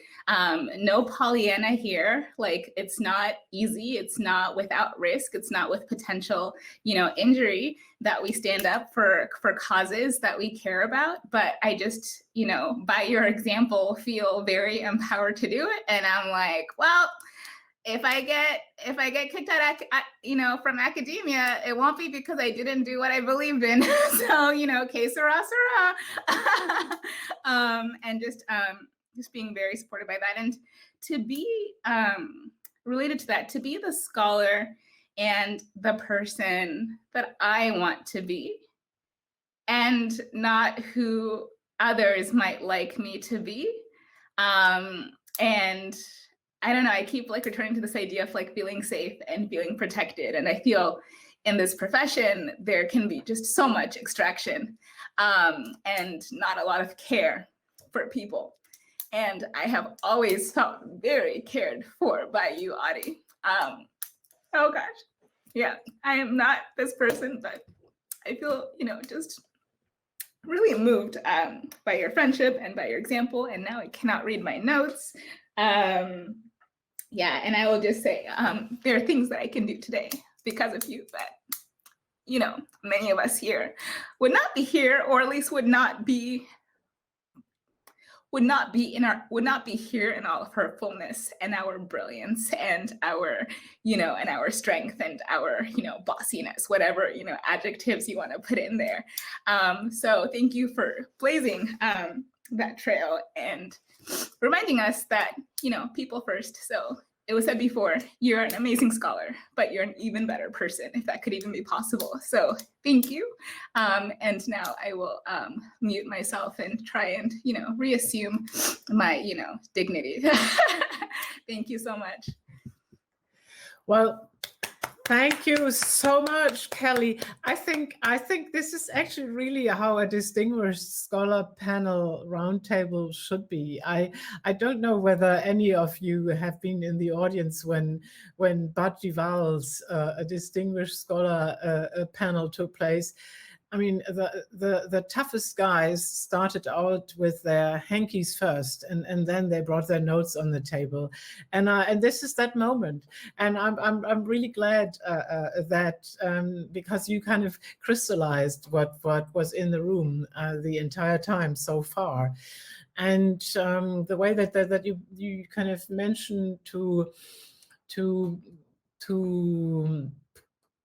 No Pollyanna here. Like, it's not easy. It's not without risk. It's not with potential, you know, injury that we stand up for causes that we care about. But I just, you know, by your example, feel very empowered to do it. And I'm like, well, if I get kicked out, you know, from academia, it won't be because I didn't do what I believed in. So, you know, que sera, sera. And just being very supported by that, and to be related to that, to be the scholar and the person that I want to be, and not who others might like me to be. And I don't know, I keep like returning to this idea of like feeling safe and feeling protected. And I feel in this profession, there can be just so much extraction and not a lot of care for people. And I have always felt very cared for by you, Audie. Oh gosh, yeah, I am not this person, but I feel, you know, just really moved by your friendship and by your example. And now I cannot read my notes. Yeah, and I will just say, there are things that I can do today because of you that, you know, many of us here would not be here, or at least would not be here in all of her fullness and our brilliance and our, you know, and our strength and our, you know, bossiness, whatever, you know, adjectives you want to put in there. So thank you for blazing that trail and reminding us that, you know, people first. So it was said before, you're an amazing scholar, but you're an even better person, if that could even be possible. So thank you. And now I will mute myself and try and, you know, reassume my, you know, dignity. Thank you so much. Well, thank you so much, Kelly. I think this is actually really how a distinguished scholar panel roundtable should be. I don't know whether any of you have been in the audience when Bud Duval's a distinguished scholar panel took place. I mean, the toughest guys started out with their hankies first, and then they brought their notes on the table, and this is that moment. And I'm really glad that because you kind of crystallized what was in the room the entire time so far, and the way that you kind of mentioned to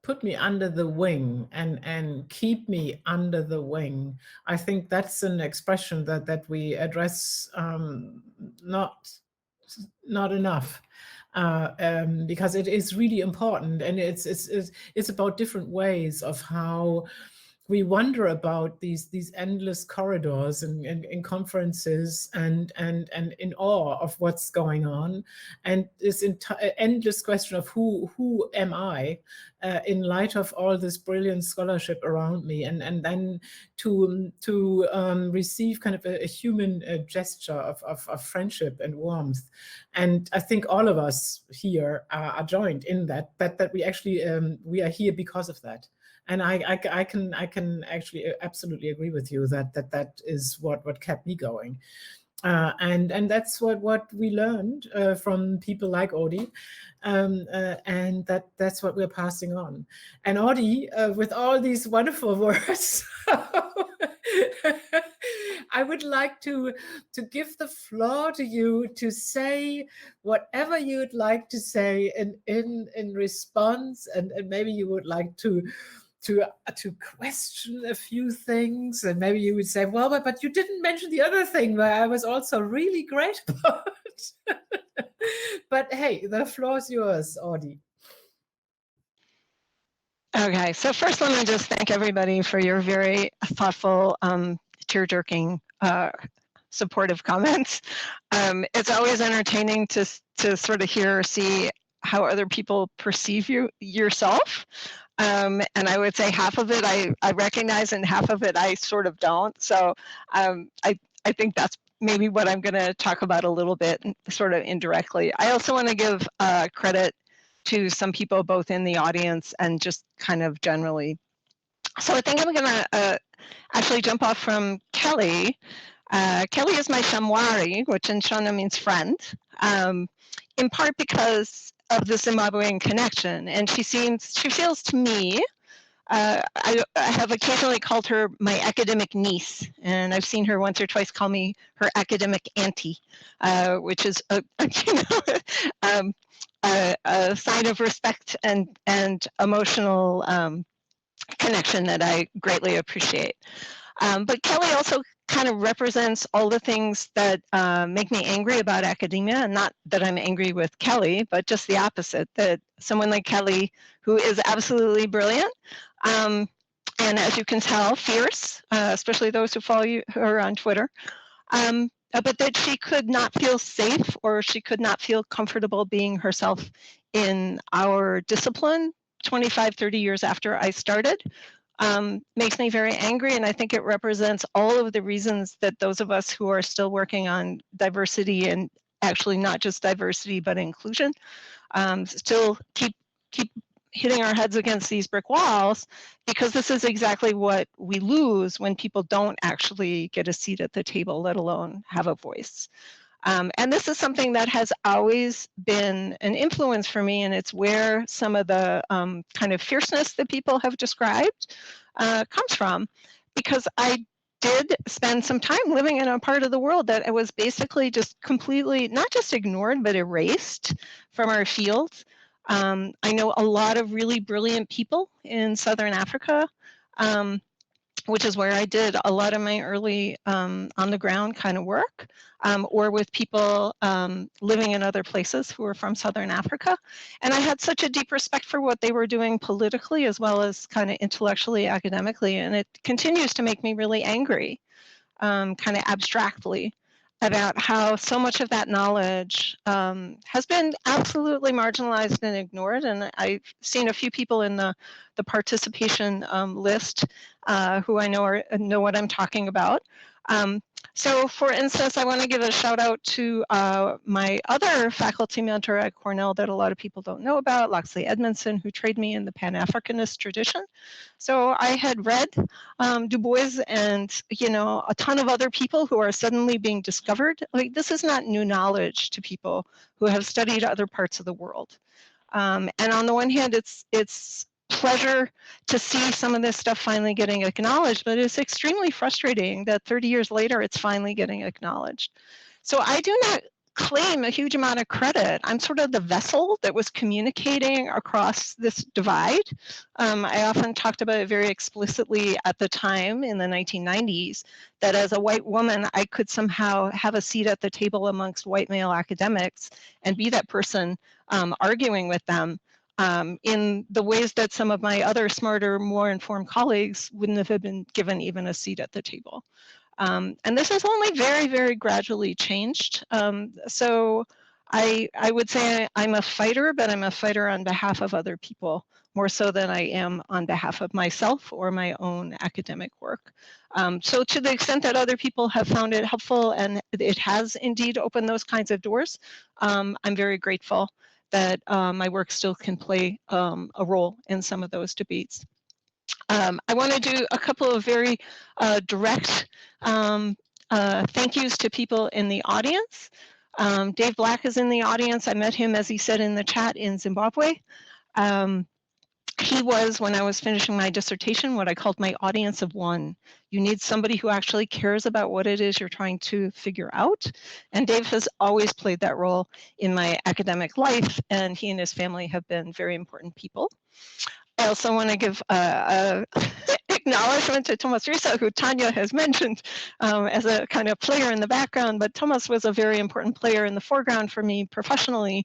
put me under the wing and keep me under the wing. I think that's an expression that we address not enough, because it is really important, and it's about different ways of how we wonder about these endless corridors and in conferences and in awe of what's going on, and this endless question of who am I in light of all this brilliant scholarship around me, and then to receive kind of a human gesture of friendship and warmth. And I think all of us here are joined in that we actually we are here because of that. And I can actually absolutely agree with you that is what kept me going, and that's what we learned from people like Audie, and that's what we're passing on. And Audie, with all these wonderful words, I would like to give the floor to you to say whatever you'd like to say in response, and maybe you would like to question a few things, and maybe you would say, well, but you didn't mention the other thing where I was also really great about. But hey, the floor is yours, Audie. Okay, so first let me just thank everybody for your very thoughtful, tear-jerking, supportive comments. It's always entertaining to sort of hear or see how other people perceive yourself. And I would say half of it I recognize, and half of it I sort of don't. So I think that's maybe what I'm going to talk about a little bit, sort of indirectly. I also want to give credit to some people both in the audience and just kind of generally. So I think I'm going to actually jump off from Kelly. Kelly is my Shamwari, which in Shona means friend, in part because of the Zimbabwean connection. And she feels to me, I have occasionally called her my academic niece, and I've seen her once or twice call me her academic auntie, which is a sign of respect and emotional connection that I greatly appreciate. But Kelly also kind of represents all the things that make me angry about academia, and not that I'm angry with Kelly, but just the opposite, that someone like Kelly, who is absolutely brilliant, and as you can tell, fierce, especially those who follow her on Twitter, but that she could not feel safe, or she could not feel comfortable being herself in our discipline 25, 30 years after I started. Makes me very angry, and I think it represents all of the reasons that those of us who are still working on diversity, and actually not just diversity but inclusion, still keep hitting our heads against these brick walls, because this is exactly what we lose when people don't actually get a seat at the table, let alone have a voice. And this is something that has always been an influence for me, and it's where some of the kind of fierceness that people have described comes from, because I did spend some time living in a part of the world that it was basically just completely, not just ignored, but erased from our fields. I know a lot of really brilliant people in Southern Africa, which is where I did a lot of my early on the ground kind of work, or with people living in other places who were from Southern Africa. And I had such a deep respect for what they were doing politically, as well as kind of intellectually, academically. And it continues to make me really angry, kind of abstractly, about how so much of that knowledge has been absolutely marginalized and ignored. And I've seen a few people in the participation list who I know what I'm talking about. So for instance, I want to give a shout out to my other faculty mentor at Cornell that a lot of people don't know about, Loxley Edmondson, who trained me in the Pan-Africanist tradition. So I had read Du Bois and, you know, a ton of other people who are suddenly being discovered. Like, this is not new knowledge to people who have studied other parts of the world. And on the one hand, it's pleasure to see some of this stuff finally getting acknowledged, but it's extremely frustrating that 30 years later, it's finally getting acknowledged. So I do not claim a huge amount of credit. I'm sort of the vessel that was communicating across this divide. I often talked about it very explicitly at the time in the 1990s, that as a white woman, I could somehow have a seat at the table amongst white male academics and be that person arguing with them in the ways that some of my other smarter, more informed colleagues wouldn't have been given even a seat at the table. And this has only very, very gradually changed. So I would say I'm a fighter, but I'm a fighter on behalf of other people, more so than I am on behalf of myself or my own academic work. So to the extent that other people have found it helpful and it has indeed opened those kinds of doors, I'm very grateful that my work still can play a role in some of those debates. I want to do a couple of very direct thank yous to people in the audience. Dave Black is in the audience. I met him, as he said in the chat, in Zimbabwe. He was, when I was finishing my dissertation, what I called my audience of one. You need somebody who actually cares about what it is you're trying to figure out. And Dave has always played that role in my academic life, and he and his family have been very important people. I also want to give acknowledgement to Thomas Russo, who Tanya has mentioned as a kind of player in the background, but Thomas was a very important player in the foreground for me professionally.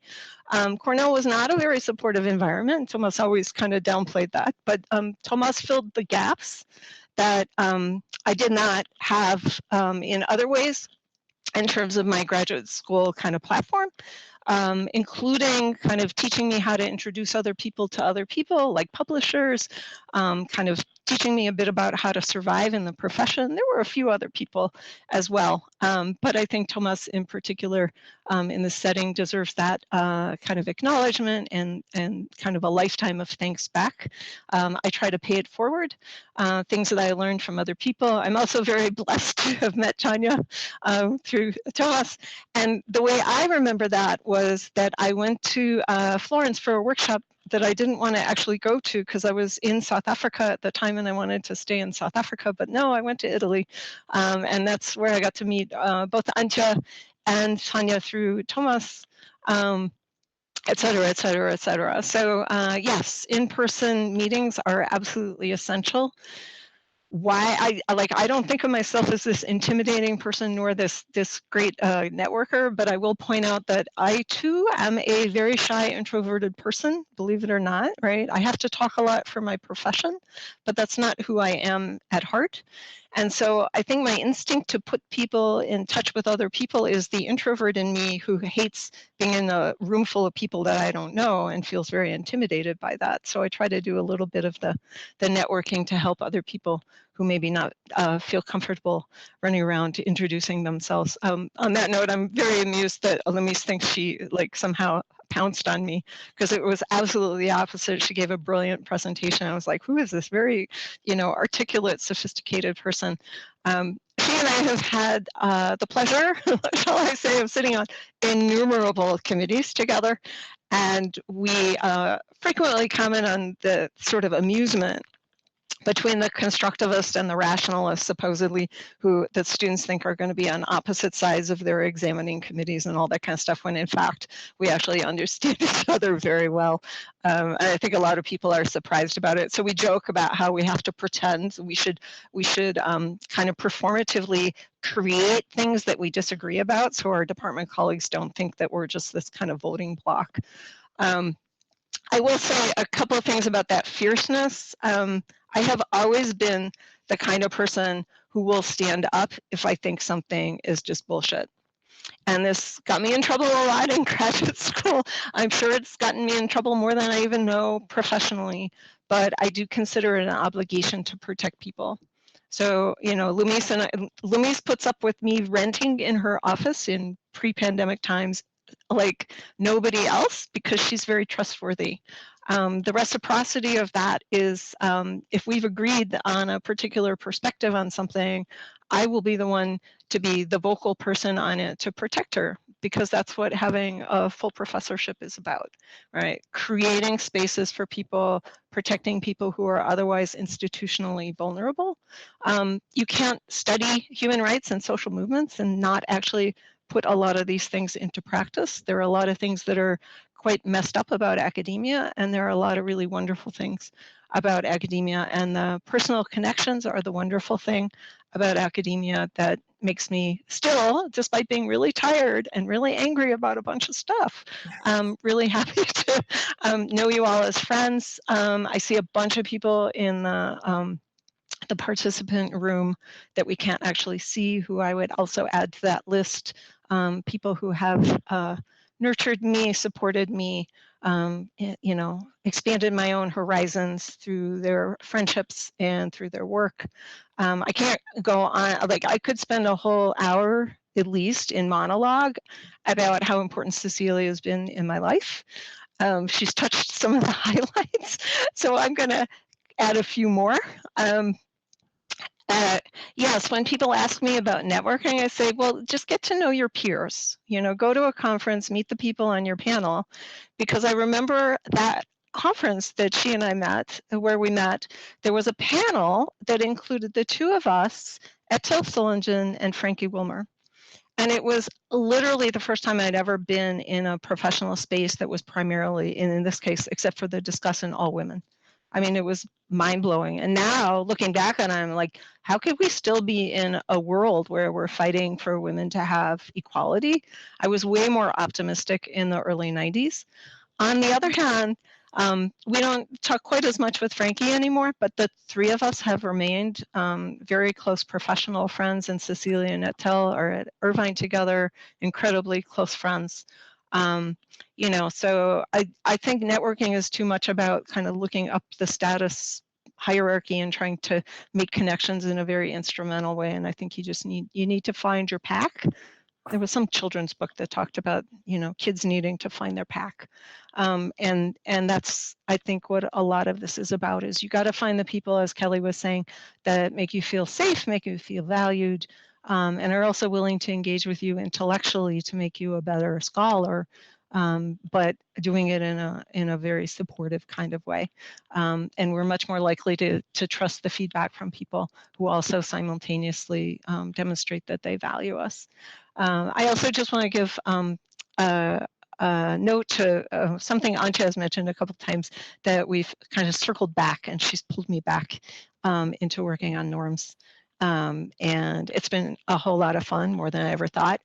Cornell was not a very supportive environment. Thomas always kind of downplayed that, but Thomas filled the gaps that I did not have in other ways in terms of my graduate school kind of platform. Including kind of teaching me how to introduce other people to other people, like publishers, kind of teaching me a bit about how to survive in the profession. There were a few other people as well, but I think Thomas in particular in this setting deserves that kind of acknowledgement and kind of a lifetime of thanks back. I try to pay it forward, things that I learned from other people. I'm also very blessed to have met Tanya through Thomas, and the way I remember that was that I went to Florence for a workshop that I didn't want to actually go to because I was in South Africa at the time and I wanted to stay in South Africa, but no, I went to Italy. And that's where I got to meet both Antje and Tanya through Thomas, et cetera, et cetera, et cetera. So yes, in-person meetings are absolutely essential. Why I don't think of myself as this intimidating person nor this great networker, but I will point out that I too am a very shy, introverted person, believe it or not, right? I have to talk a lot for my profession, but that's not who I am at heart. And so I think my instinct to put people in touch with other people is the introvert in me who hates being in a room full of people that I don't know and feels very intimidated by that. So I try to do a little bit of the networking to help other people who maybe not feel comfortable running around introducing themselves. On that note, I'm very amused that Alamise thinks she like somehow pounced on me because it was absolutely the opposite. She gave a brilliant presentation. I was like, who is this very, articulate, sophisticated person? She and I have had the pleasure, shall I say, of sitting on innumerable committees together. And we frequently comment on the sort of amusement between the constructivist and the rationalist, supposedly, that students think are going to be on opposite sides of their examining committees and all that kind of stuff, when in fact, we actually understand each other very well. And I think a lot of people are surprised about it. So we joke about how we have to pretend we should kind of performatively create things that we disagree about, so our department colleagues don't think that we're just this kind of voting bloc. I will say a couple of things about that fierceness. I have always been the kind of person who will stand up if I think something is just bullshit. And this got me in trouble a lot in graduate school. I'm sure it's gotten me in trouble more than I even know professionally, but I do consider it an obligation to protect people. So, you know, Lumis puts up with me renting in her office in pre-pandemic times like nobody else because she's very trustworthy. The reciprocity of that is if we've agreed on a particular perspective on something, I will be the one to be the vocal person on it to protect her, because that's what having a full professorship is about, right? Creating spaces for people, protecting people who are otherwise institutionally vulnerable. You can't study human rights and social movements and not actually put a lot of these things into practice. There are a lot of things that are quite messed up about academia, and there are a lot of really wonderful things about academia, and the personal connections are the wonderful thing about academia that makes me still, despite being really tired and really angry about a bunch of stuff, really happy to know you all as friends. I see a bunch of people in the participant room that we can't actually see, who I would also add to that list. People who have nurtured me, supported me, you know, expanded my own horizons through their friendships and through their work. I can't go on, like I could spend a whole hour at least in monologue about how important Cecilia has been in my life. She's touched some of the highlights, so I'm gonna add a few more. Yes, when people ask me about networking, I say, well, just get to know your peers. You know, go to a conference, meet the people on your panel, because I remember that conference that she and I met, where we met, there was a panel that included the two of us, Etel Solingen and Frankie Wilmer. And it was literally the first time I'd ever been in a professional space that was primarily, in this case, except for the discussant, all women. I mean, it was mind-blowing. And now looking back on it, I'm like, how could we still be in a world where we're fighting for women to have equality? I was way more optimistic in the early 90s. On the other hand, we don't talk quite as much with Frankie anymore, but the three of us have remained very close professional friends, and Cecilia and Etel are at Irvine together, incredibly close friends. You know, so I think networking is too much about kind of looking up the status hierarchy and trying to make connections in a very instrumental way. And I think you need to find your pack. There was some children's book that talked about, you know, kids needing to find their pack. And that's, I think, what a lot of this is about, is you got to find the people, as Kelly was saying, that make you feel safe, make you feel valued, and are also willing to engage with you intellectually to make you a better scholar, but doing it in a very supportive kind of way. And we're much more likely to trust the feedback from people who also simultaneously demonstrate that they value us. I also just want to give a note to something Antje has mentioned a couple of times, that we've kind of circled back, and she's pulled me back into working on norms. And it's been a whole lot of fun, more than I ever thought.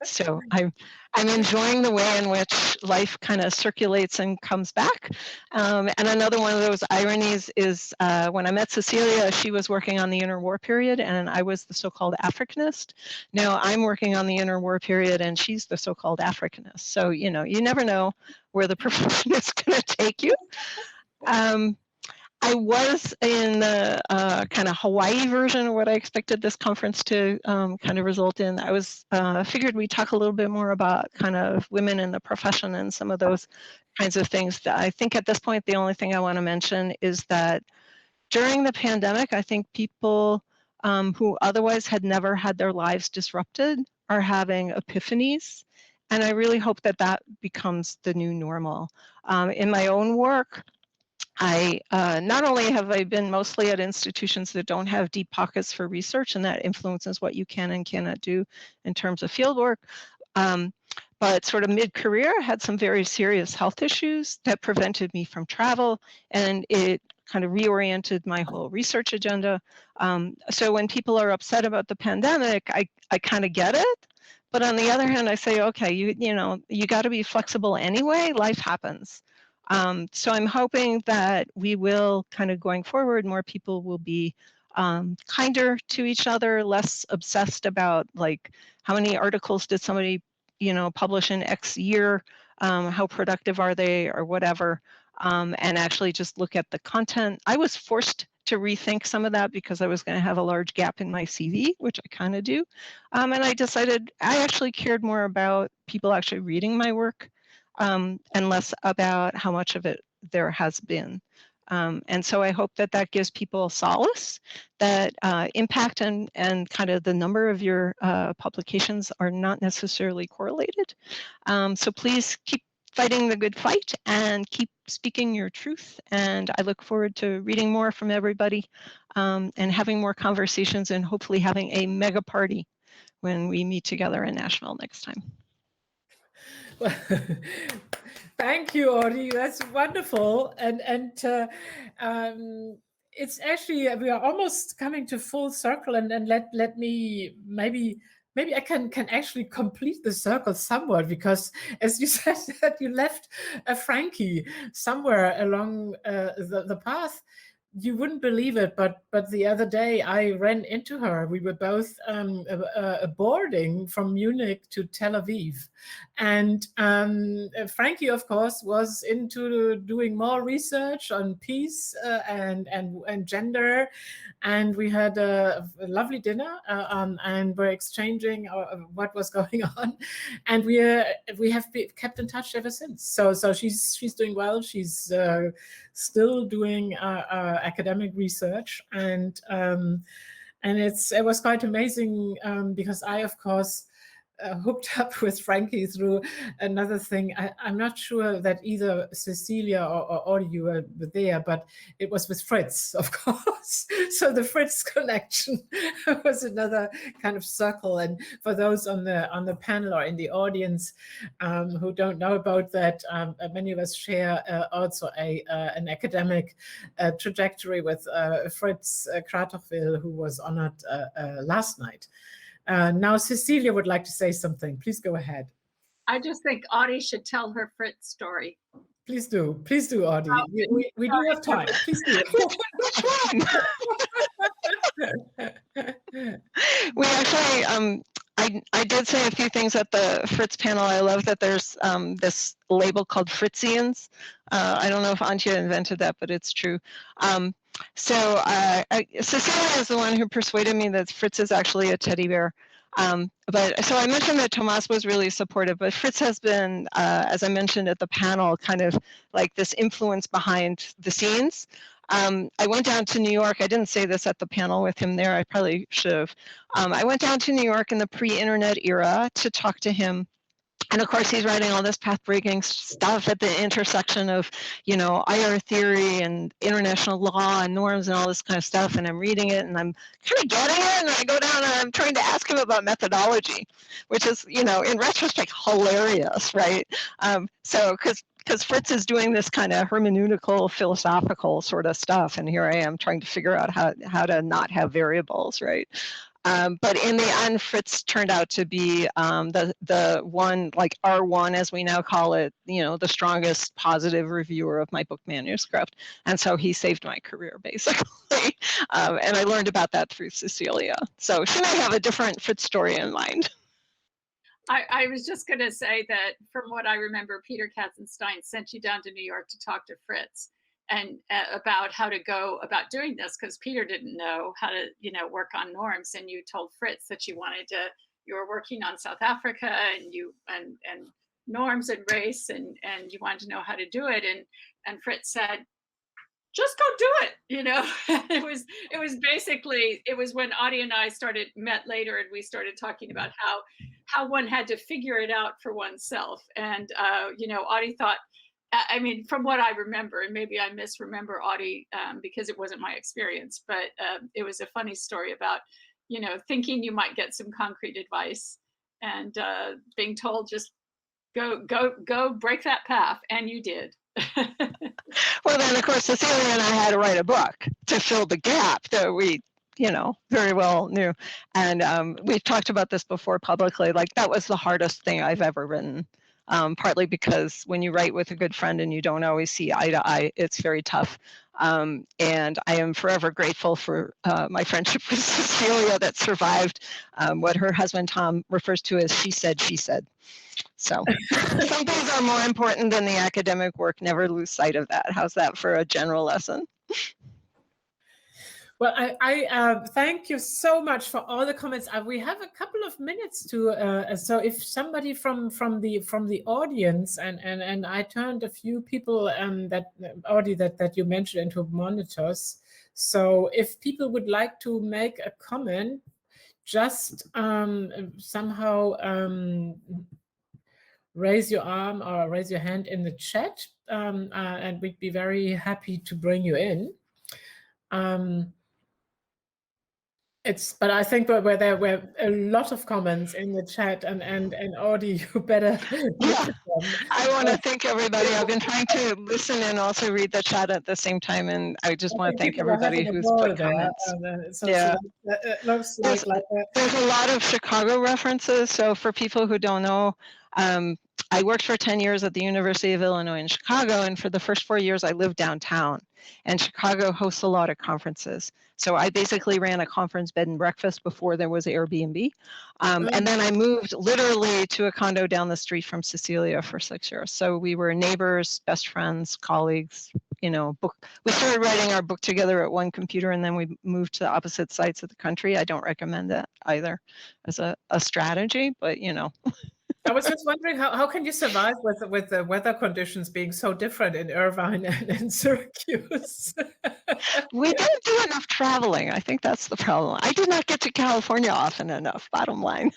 So I'm enjoying the way in which life kind of circulates and comes back. And another one of those ironies is when I met Cecilia, she was working on the interwar period, and I was the so-called Africanist. Now I'm working on the interwar period, and she's the so-called Africanist. So, you know, you never know where the profession is going to take you. I was in the kind of Hawaii version of what I expected this conference to kind of result in. I was figured we'd talk a little bit more about kind of women in the profession and some of those kinds of things. I think at this point, the only thing I want to mention is that during the pandemic, I think people who otherwise had never had their lives disrupted are having epiphanies. And I really hope that that becomes the new normal. In my own work, I not only have I been mostly at institutions that don't have deep pockets for research, and that influences what you can and cannot do in terms of field work, but sort of mid-career, I had some very serious health issues that prevented me from travel, and it kind of reoriented my whole research agenda. So when people are upset about the pandemic, I kind of get it. But on the other hand, I say, okay, you know, you got to be flexible anyway. Life happens. So I'm hoping that we will kind of going forward, more people will be kinder to each other, less obsessed about like how many articles did somebody, publish in X year, how productive are they or whatever, and actually just look at the content. I was forced to rethink some of that because I was going to have a large gap in my CV, which I kind of do. And I decided I actually cared more about people actually reading my work and less about how much of it there has been. And so I hope that that gives people solace, that impact and kind of the number of your publications are not necessarily correlated. So please keep fighting the good fight and keep speaking your truth. And I look forward to reading more from everybody and having more conversations and hopefully having a mega party when we meet together in Nashville next time. Well, thank you, Audie. That's wonderful. And it's actually, we are almost coming to full circle, and let me maybe I can actually complete the circle somewhat, because as you said that you left Frankie somewhere along the path. You wouldn't believe it, but the other day I ran into her. We were both boarding from Munich to Tel Aviv, and Frankie, of course, was into doing more research on peace and gender, and we had a lovely dinner and we're exchanging what was going on, and we have kept in touch ever since. So she's doing well. She's still doing academic research, and it was quite amazing because I, of course, hooked up with Frankie through another thing. I'm not sure that either Cecilia or Audie were there, but it was with Fritz, of course. So the Fritz connection was another kind of circle. And for those on the panel or in the audience who don't know about that, many of us share also an academic trajectory with Fritz Kratochwil, who was honored last night. Now, Cecilia would like to say something. Please go ahead. I just think Audie should tell her Fritz story. Please do, Audie. We do have time. Please do. We actually, I did say a few things at the Fritz panel. I love that there's this label called Fritzians. I don't know if Antje invented that, but it's true. So Cecilia is the one who persuaded me that Fritz is actually a teddy bear. But so I mentioned that Tomas was really supportive, but Fritz has been, as I mentioned at the panel, kind of like this influence behind the scenes. I went down to New York. I didn't say this at the panel with him there. I probably should have. I went down to New York in the pre-internet era to talk to him. And of course, he's writing all this path-breaking stuff at the intersection of, IR theory and international law and norms and all this kind of stuff. And I'm reading it and I'm kind of getting it. And I go down and I'm trying to ask him about methodology, which is, in retrospect, hilarious, right? So because Fritz is doing this kind of hermeneutical, philosophical sort of stuff. And here I am trying to figure out how to not have variables, right? But in the end, Fritz turned out to be the one, like R1, as we now call it, the strongest positive reviewer of my book manuscript. And so he saved my career, basically. And I learned about that through Cecilia. So she may have a different Fritz story in mind. I was just going to say that from what I remember, Peter Katzenstein sent you down to New York to talk to Fritz and about how to go about doing this, because Peter didn't know how to, work on norms. And you told Fritz that you were working on South Africa and norms and race, and you wanted to know how to do it. And Fritz said, just go do it. It was basically, it was when Audie and I met later, and we started talking about how one had to figure it out for oneself. And, Audie thought, from what I remember, and maybe I misremember Audie because it wasn't my experience, but it was a funny story about, thinking you might get some concrete advice and being told just go break that path, and you did. Well, then, of course, Cecilia and I had to write a book to fill the gap that we, very well knew. And we've talked about this before publicly. Like, that was the hardest thing I've ever written. partly because when you write with a good friend and you don't always see eye to eye, it's very tough. And I am forever grateful for my friendship with Cecilia that survived what her husband Tom refers to as she said, she said. So some things are more important than the academic work. Never lose sight of that. How's that for a general lesson? Well, I thank you so much for all the comments. We have a couple of minutes to, so if somebody from the audience, and I turned a few people that Audie that you mentioned into monitors. So if people would like to make a comment, just somehow raise your arm or raise your hand in the chat, and we'd be very happy to bring you in. But I think where there were a lot of comments in the chat, and Audie, you better. Yeah, I want to thank everybody. I've been trying to listen and also read the chat at the same time, and I just want to thank everybody who's put comments. Yeah, it looks like there's a lot of Chicago references. So for people who don't know, I worked for 10 years at the University of Illinois in Chicago, and for the first 4 years I lived downtown, and Chicago hosts a lot of conferences. So I basically ran a conference bed and breakfast before there was Airbnb. And then I moved literally to a condo down the street from Cecilia for 6 years. So we were neighbors, best friends, colleagues, you know, we started writing our book together at one computer, and then we moved to the opposite sides of the country. I don't recommend that either as a strategy, but you know. I was just wondering how can you survive with the weather conditions being so different in Irvine and in Syracuse? We don't do enough traveling. I think that's the problem. I did not get to California often enough, bottom line.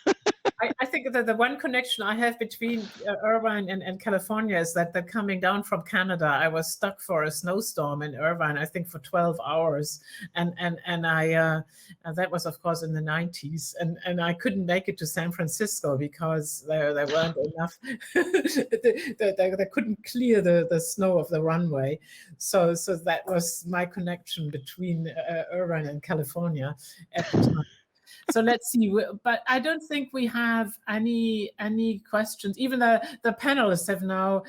I think that the one connection I have between Irvine and California is that coming down from Canada, I was stuck for a snowstorm in Irvine, I think for 12 hours. And I that was, of course, in the 90s. And I couldn't make it to San Francisco because there weren't enough, they couldn't clear the snow of the runway. So that was my connection between Irvine and California at the time. So let's see, but I don't think we have any questions. Even the panelists have now.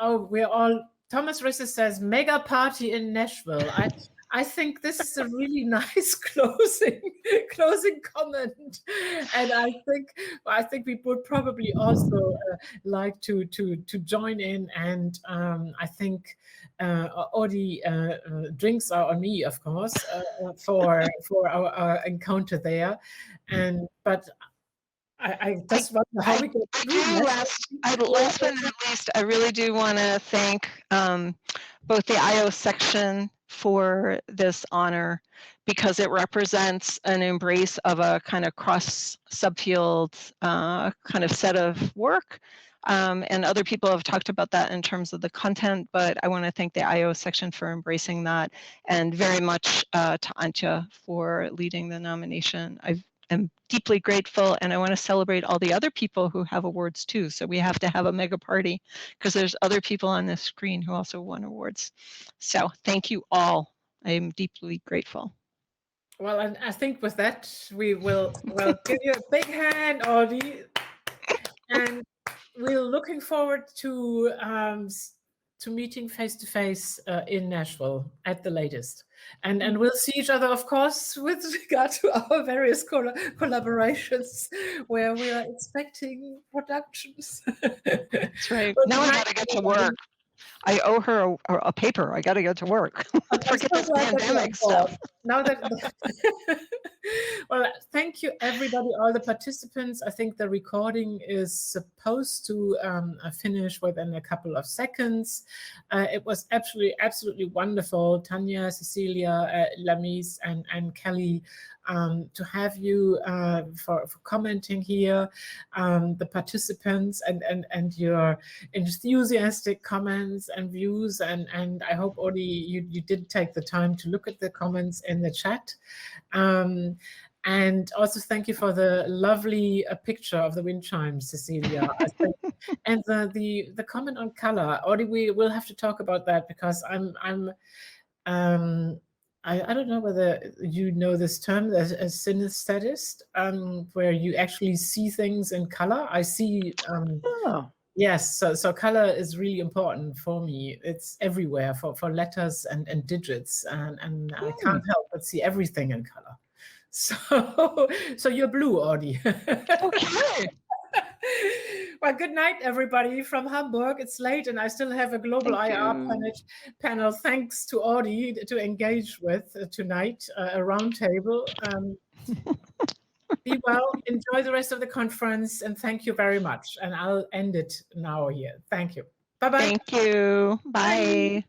Oh, we're all. Thomas Risse says mega party in Nashville. I think this is a really nice closing comment, and I think we would probably also like to join in, and I think Audie drinks are on me, of course, for our encounter there, but I just wonder how we get through. Last but not least, I really do want to thank both the IO section for this honor, because it represents an embrace of a kind of cross subfield kind of set of work. And other people have talked about that in terms of the content, but I want to thank the IO section for embracing that, and very much to Antje for leading the nomination. I am deeply grateful, and I want to celebrate all the other people who have awards too. So we have to have a mega party because there's other people on this screen who also won awards. So thank you all. I am deeply grateful. Well, and I think with that, we will give you a big hand, Audie. And we're looking forward to meeting face to face in Nashville at the latest, and we'll see each other, of course, with regard to our various collaborations where we are expecting productions. That's right. Now I gotta get to work. I owe her a paper. I gotta get to work. Forget this pandemic stuff. Now that well, thank you everybody, all the participants. I think the recording is supposed to finish within a couple of seconds. It was absolutely wonderful, Tanya, Cecilia, Lamise, and Kelly, to have you for commenting here, the participants and your enthusiastic comments and views, and I hope, Audie, you did take the time to look at the comments in the chat. And also thank you for the lovely picture of the wind chimes, Cecilia. And the comment on color, Audie, we will have to talk about that, because I don't know whether you know this term, as a synestetist, where you actually see things in color. I see, Yes, so color is really important for me. It's everywhere for letters and digits, and I can't help but see everything in color. So you're blue, Audie. Okay. Well, good night, everybody from Hamburg. It's late, and I still have a global Thank IR you. panel. Thanks to Audie to engage with tonight, a roundtable. Be well, enjoy the rest of the conference, and thank you very much. And I'll end it now here. Thank you. Bye-bye. Thank you. Bye.